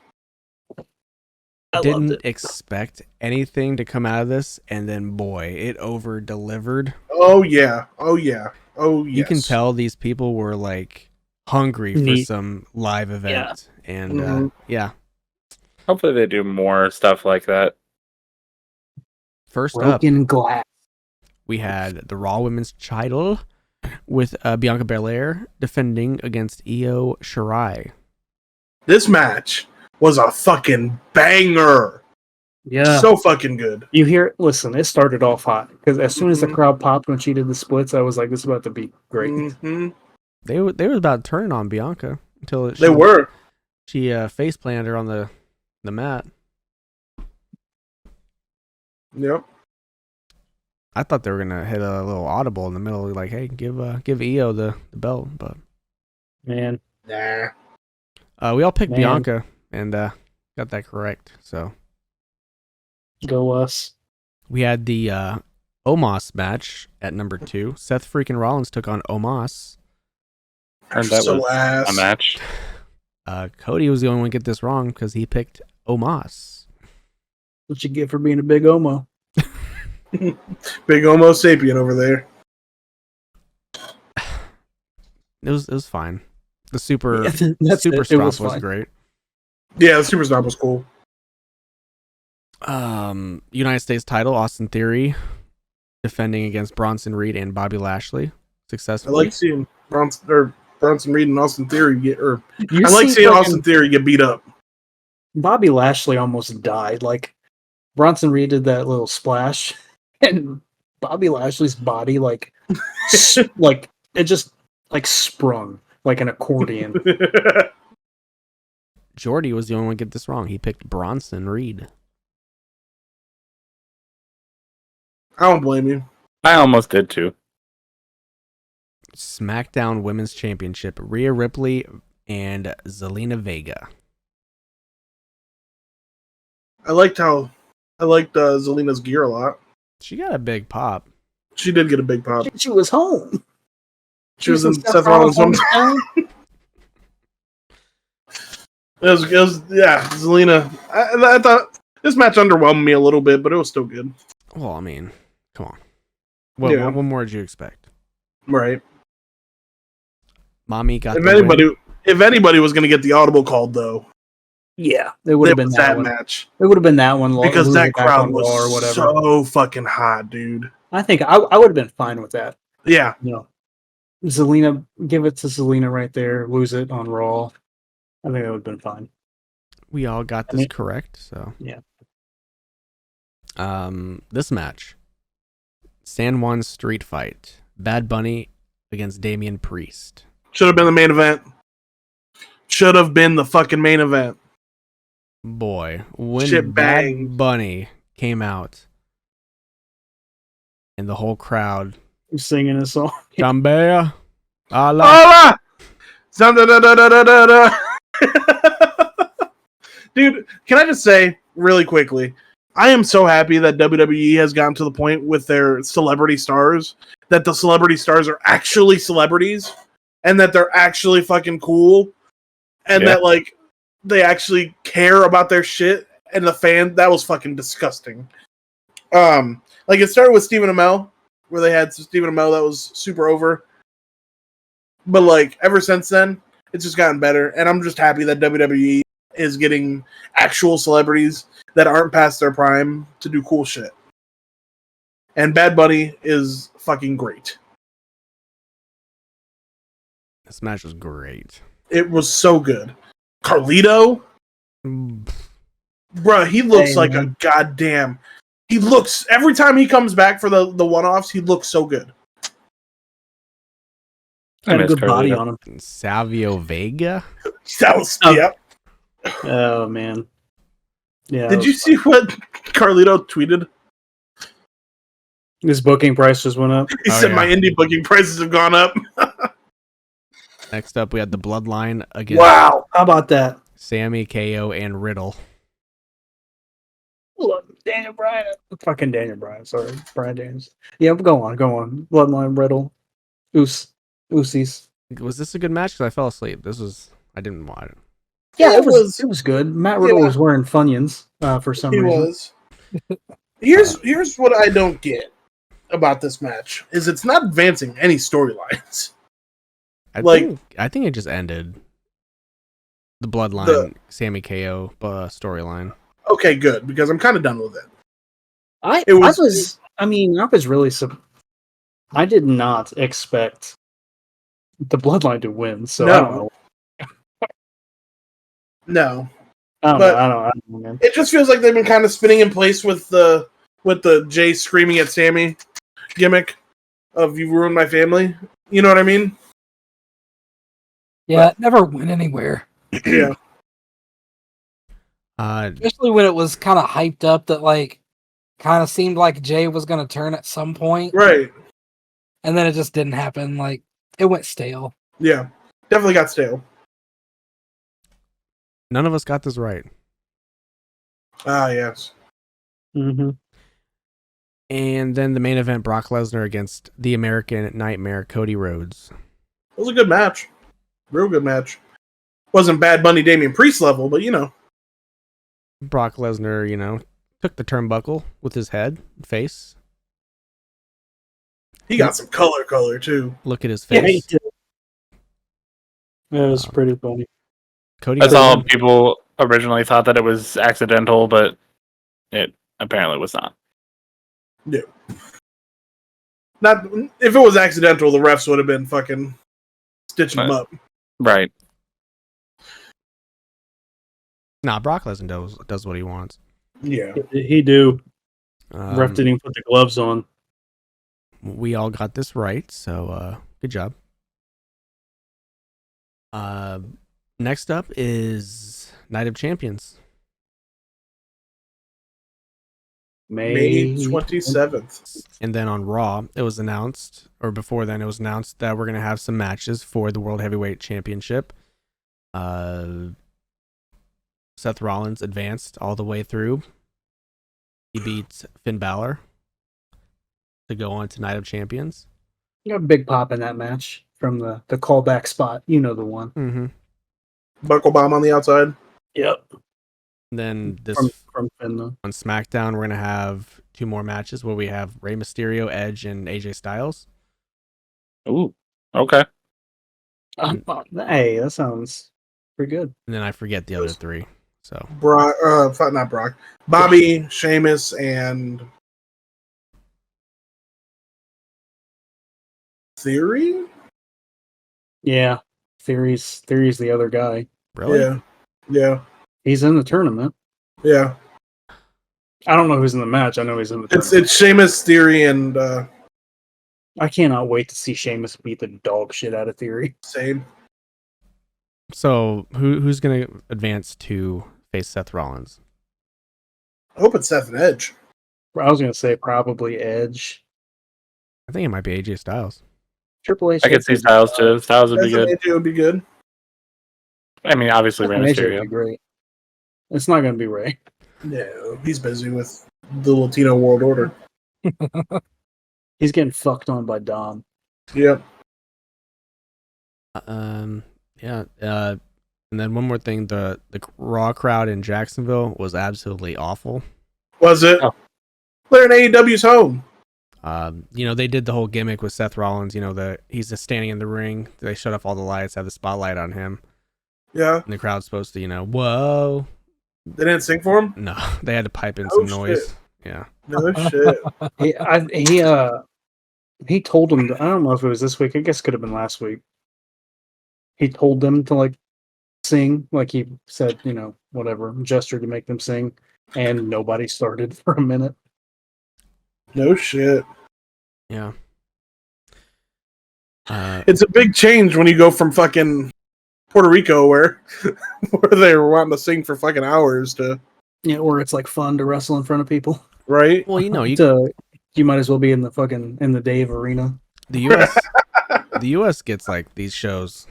I loved Didn't it. expect anything to come out of this, and then boy, it over delivered. Oh yeah. Oh yeah. Oh yes. You can tell these people were like hungry for Neat. some live event, and Mhm. yeah. Hopefully they do more stuff like that. First up, Broken glass. we had the Raw Women's title with Bianca Belair defending Io Shirai. This match was a fucking banger. Yeah. So fucking good. You hear? Listen, it started off hot because as soon as the Mhm. crowd popped when she did the splits, I was like, "This is about to be great." Hmm. They were about turning on Bianca until They were. she face planted her on the mat. Yep. I thought they were gonna hit a little audible in the middle, like, "Hey, give Io the belt," but Man, Nah. we all picked Man. Bianca and got that correct. So go us. we had the Omos match at number 2. Seth freaking Rollins took on Omos. And that So was ass. a match. Cody was the only one to get this wrong because he picked Omos. What you get for being a big Omo? Big Homo sapien over there. It was fine. The super That's super it. It was stomp was fine. great. Yeah, the Super Stomp was cool. United States title, Austin Theory defending against Bronson Reed and Bobby Lashley I successfully. like seeing Bronson Reed and Austin Theory get, or You I like see seeing fucking Austin Theory get beat up. Bobby Lashley almost died. Like Bronson Reed did that little splash, and Bobby Lashley's body like like it just like sprung like an accordion. Jordi was the only one to get this wrong. He picked Bronson Reed. I don't blame you. I almost did too. SmackDown Women's Championship, Rhea Ripley and Zelina Vega. I liked Zelina's gear a lot. She got a big pop. She did get a big pop. She was home. She was in Seth Rollins' hometown. It was yeah, Zelina. I thought this match underwhelmed me a little bit, but it was still good. Well, I mean, come on. What more did you expect? Right. Mommy got If the anybody was going to get the audible called, though, Yeah, it would have been was that that one. match It would have been that one because losing that back crowd on Raw or was whatever. so fucking hot, dude. I think I would have been fine with that. Yeah, You know, Zelina, give it to Zelina right there. Lose it on Raw. I think that would have been fine. We all got this correct, so Yeah. This match, San Juan Street Fight, Bad Bunny against Damian Priest. should have been the main event. Should have been the fucking main event. Boy, when Shit Bad banged. Bunny came out, and the whole crowd, I'm singing a song. Jambea, Allah. Allah! Zam-da-da-da-da-da-da. Dude, can I just say really quickly, I am so happy that WWE has gotten to the point with their celebrity stars that the celebrity stars are actually celebrities and that they're actually fucking cool and that like they actually care about their shit and the fan. That was fucking disgusting. Like it started with Stephen Amell where they had Stephen Amell that was super over. But like ever since then, it's just gotten better, and I'm just happy that WWE is getting actual celebrities that aren't past their prime to do cool shit. And Bad Bunny is fucking great. This match was great. It was so good. Carlito, Mm, bruh, he looks Hey, like man. a goddamn. He looks every time he comes back for the one-offs. He looks so good. I Had a miss good body Carlito. on him. Savio Vega. That was Oh. yep. Oh man. Yeah. Did you see what Carlito tweeted? his booking price just went up? He Oh, said yeah. my indie booking prices have gone up. Next up, we had the Bloodline against Wow. How about that? Sammy, KO, and Riddle. Look, Daniel Bryan. Fucking Daniel Bryan. Sorry, Bryan James. Yeah, go on. Bloodline Riddle. Usis. Was this a good match? Because I fell asleep. I didn't watch it. Yeah, It it was good. Matt Riddle Yeah. was wearing Funyuns for some He reason. was. Here's what I don't get about this match is it's not advancing any storylines. I Like- think it just ended the Bloodline Sammy KO storyline. Okay, good, because I'm kind of done with it. I It was- was really I did not expect the Bloodline to win, so I don't No. know. No. I don't But- know. I don't know, man. It just feels like they've been kind of spinning in place with the Jay screaming at Sammy gimmick of "You ruined my family." You know what I mean? Yeah, it never went anywhere. Yeah. Especially when it was kind of hyped up that like kind of seemed like Jay was going to turn at some point, Right. and then it just didn't happen. Like it went stale. Yeah. Definitely got stale. None of us got this right. Ah, yes. Mm-hmm. And then the main event, Brock Lesnar against the American Nightmare, Cody Rhodes. It was a good match. Real good match. Wasn't Bad Bunny Damian Priest level, but you know. Brock Lesnar, took the turnbuckle with his face. He got some color too. Look at his Yeah, face. he did. It was pretty funny. Cody That's got all the- people originally thought that it was accidental, but it apparently was not. Not if it was accidental, the refs would have been fucking stitching him up. Right. Nah, Brock Lesnar does what he wants. Yeah. He do. Um, Ref didn't even put the gloves on. we all got this right, so good job. Next up is Night of Champions. May 27th. And then on Raw, it was announced, or before then, it was announced that we're going to have some matches for the World Heavyweight Championship. Seth Rollins advanced all the way through. He beat Finn Balor to go on to Night of Champions. Got a big pop in that match from the callback spot. You know the one. Mm-hmm. Buckle bomb on the outside. Yep. Then this From Finn though. on SmackDown, we're going to have two more matches where we have Rey Mysterio, Edge, and AJ Styles. Ooh. Okay. Hey, that sounds pretty good. And then I forget the other three. So Brock, not Brock. Bobby, Sheamus, and Theory. Yeah. Theory's the other guy. really, Yeah. He's in the tournament. Yeah. I don't know who's in the match. I know he's in the tournament. It's Sheamus, Theory, and I cannot wait to see Sheamus beat the dog shit out of Theory. same. so who's going to advance to face Seth Rollins? I hope it's Seth and Edge. I was gonna say probably Edge. I think it might be AJ Styles. Triple H. I could see Styles too. Styles would be Seth and good. AJ would be good. I mean, obviously, Rey AJ would Mysterio. be great. It's not gonna be Ray. No, he's busy with the Latino World Order. He's getting fucked on by Dom. Yep. Yeah. And then one more thing, the Raw crowd in Jacksonville was absolutely awful. Was it? Oh. They're in AEW's home. They did the whole gimmick with Seth Rollins. He's just standing in the ring. They shut off all the lights, have the spotlight on him, Yeah. and the crowd's supposed to, whoa. They didn't sing for him? No, they had to pipe in Oh, some noise. shit. Yeah. No shit. He told him. I don't know if it was this week. I guess it could have been last week. He told them to sing, like he said, whatever, gestured to make them sing, and nobody started for a minute. No shit. Yeah. It's a big change when you go from fucking Puerto Rico where they were wanting to sing for fucking hours to or it's like fun to wrestle in front of people. Right? Well, You might as well be in the Dave Arena. the US gets like these shows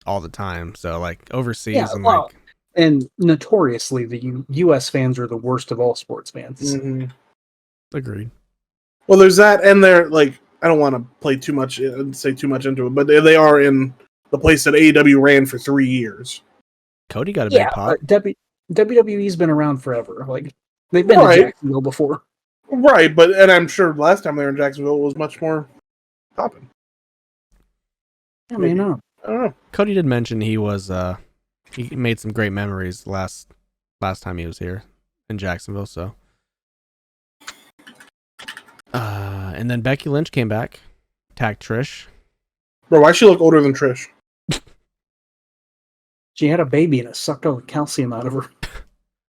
all the time. So like overseas and notoriously the US fans are the worst of all sports fans. Mm-hmm. Agreed. Well, there's that, and they're like, I don't want to play too much and say too much into it, but they are in the place that AEW ran for 3 years. Cody got a big pop. WWE's been around forever. Like they've been in Jacksonville before. Right, and I'm sure last time they were in Jacksonville it was much more popping. I mean, I don't know. Cody did mention he was he made some great memories last time he was here in Jacksonville, so and then Becky Lynch came back, attacked Trish. Bro, why she look older than Trish? She had a baby and it sucked all the calcium out of her.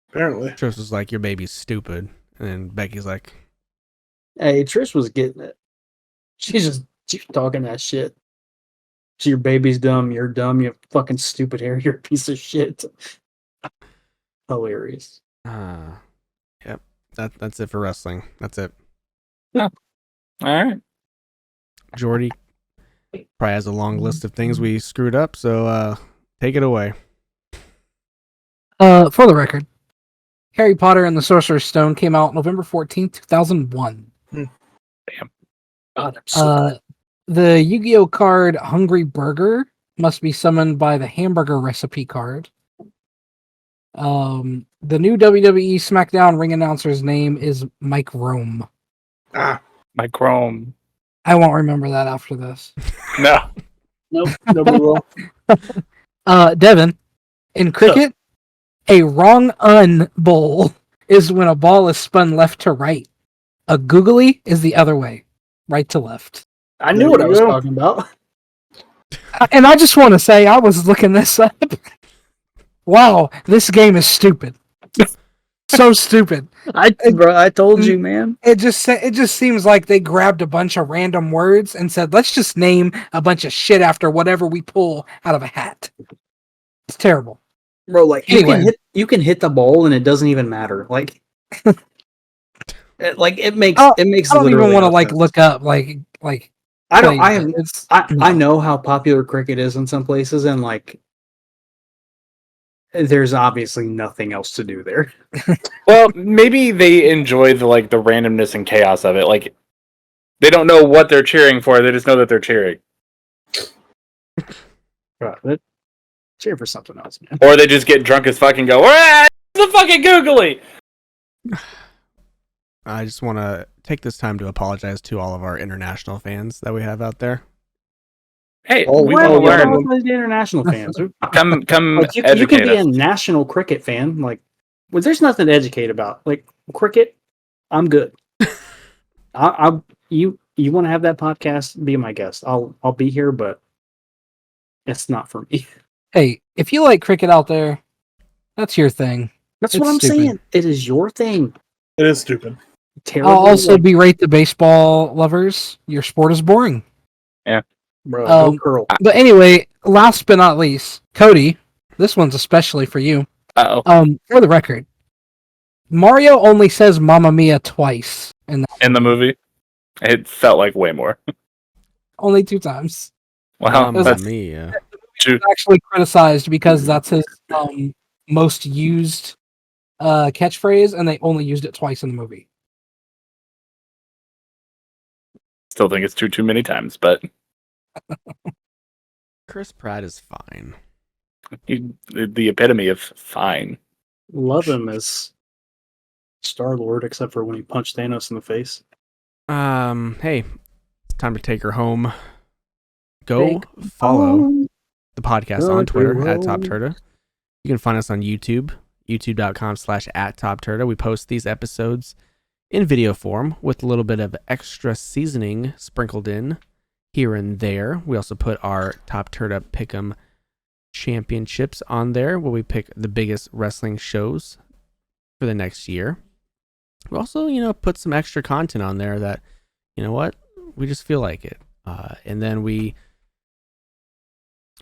Apparently. Trish was like, your baby's stupid. And then Becky's like, hey, Trish was getting it. She's talking that shit. Your baby's dumb, you're dumb, you have fucking stupid hair, you're a piece of shit. Hilarious. Yep. That's it for wrestling. That's it. Oh. All right. Jordi probably has a long list of things we screwed up, so take it away. For the record, Harry Potter and the Sorcerer's Stone came out November 14th, 2001. Damn. God, I'm so the Yu-Gi-Oh card Hungry Burger must be summoned by the hamburger recipe card. The new WWE SmackDown ring announcer's name is Mike Rome. Mike Rome. I won't remember that after this. No. Nope, nobody will. Devin, in cricket, a wrong-un bowl is when a ball is spun left to right. A googly is the other way, right to left. I knew what I was talking about. And I just want to say, I was looking this up. Wow, this game is stupid. So stupid. I told you, man. It just seems like they grabbed a bunch of random words and said, let's just name a bunch of shit after whatever we pull out of a hat. It's terrible. Bro, like Anyway. you can hit the ball and it doesn't even matter. Like it makes I don't even want to no sense. look up I know how popular cricket is in some places, and like there's obviously nothing else to do there. Well, maybe they enjoy the randomness and chaos of it. Like they don't know what they're cheering for; they just know that they're cheering. Right, cheer for something else, man. Or they just get drunk as fuck and go, "Ah, it's the fucking googly." I just want to take this time to apologize to all of our international fans that we have out there. Hey, we all learn. the international fans. Come, Like, you educate can be us. a national cricket fan. Like, well, there's nothing to educate about. Like cricket, I'm good. You want to have that podcast? Be my guest. I'll be here, but it's not for me. Hey, if you like cricket out there, that's your thing. That's It's what I'm stupid. saying. It is your thing. It is stupid. Terrible. I'll also berate the baseball lovers. Your sport is boring. Bro, go curl. But anyway, last but not least, Cody, this one's especially for you. Uh-oh. For the record, Mario only says "Mamma Mia" twice, and In the movie, it felt like way more. only 2 times. Wow, Mamma that's Mia. true. It's actually criticized because that's his most used catchphrase, and they only used it twice in the movie. Still think it's too many times, but Chris Pratt is fine. the epitome of fine. Love him as Star-Lord, except for when he punched Thanos in the face. Hey, it's time to take her home. Go follow the podcast on Twitter at TOPTERTA. You can find us on YouTube, youtube.com/@TOPTERTA. We post these episodes in video form with a little bit of extra seasoning sprinkled in here and there. We also put our TOPTERTA Pick'em championships on there where we pick the biggest wrestling shows for the next year. We also, put some extra content on there that, we just feel like it. And then we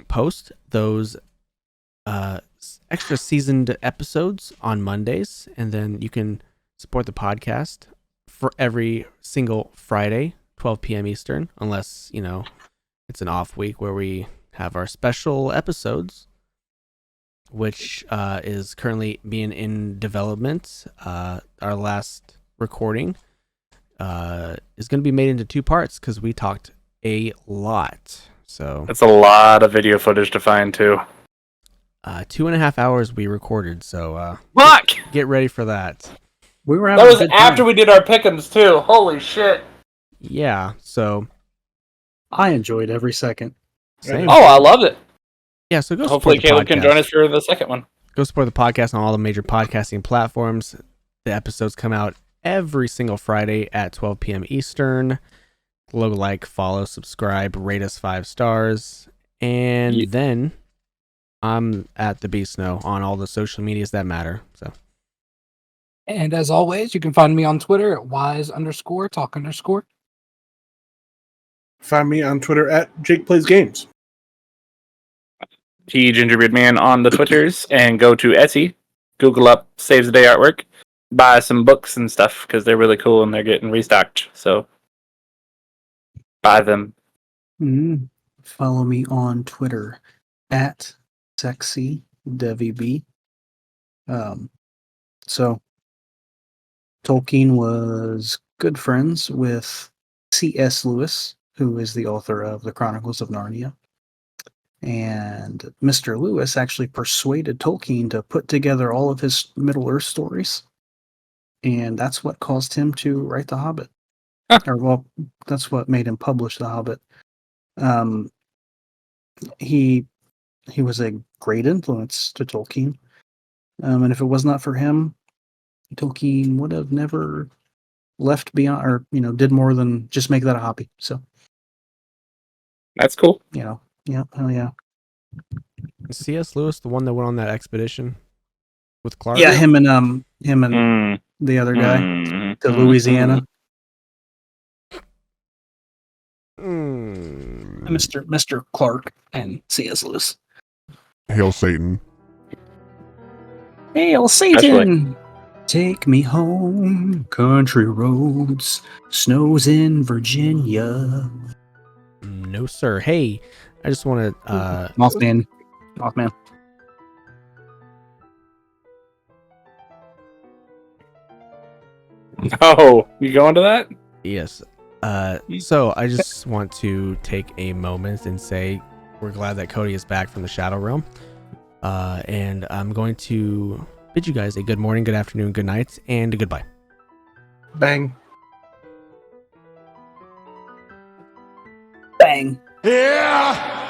post those extra seasoned episodes on Mondays, and then you can support the podcast for every single Friday, 12 p.m. Eastern, unless, it's an off week where we have our special episodes, which is currently being in development. Our last recording is going to be made into 2 parts because we talked a lot. So that's a lot of video footage to find too. 2.5 hours we recorded, so Fuck! Get ready for that. We were That having was a good after time. we did our pick'ems too. Holy shit! Yeah, so I enjoyed every second. same. Oh, I loved it. Yeah, so go Hopefully support the Caleb podcast. can join us for the second one. Go support the podcast on all the major podcasting platforms. The episodes come out every single Friday at 12 p.m. Eastern. Like, follow, subscribe, rate us 5 stars. And then I'm at the Beasno on all the social medias that matter. So. And as always, you can find me on Twitter at wise_talk_. Find me on Twitter at Jake Plays Games. Gingerbread Man on the Twitters, and go to Etsy, Google up Saves the Day artwork, buy some books and stuff because they're really cool and they're getting restocked. So buy them. Follow me on Twitter at SexyDevyB. So Tolkien was good friends with C.S. Lewis, who is the author of the Chronicles of Narnia. And Mr. Lewis actually persuaded Tolkien to put together all of his Middle-earth stories. And that's what caused him to write The Hobbit. Or, well, that's what made him publish The Hobbit. He was a great influence to Tolkien. And if it was not for him, Tolkien would have never left beyond, or, did more than just make that a hobby. So That's cool. yeah, hell yeah. C.S. Lewis, the one that went on that expedition with Clark? Yeah, him and the other guy to Louisiana. Mr. Clark and C.S. Lewis. Hail Satan. Hail Satan! Take me home, country roads, snows in Virginia. No, sir. Hey, I just want to... Mothman. Oh, you going to that? Yes. So I just want to take a moment and say we're glad that Cody is back from the Shadow Realm. And I'm going to bid you guys a good morning, good afternoon, good night, and a goodbye. Bang. Bang. Yeah!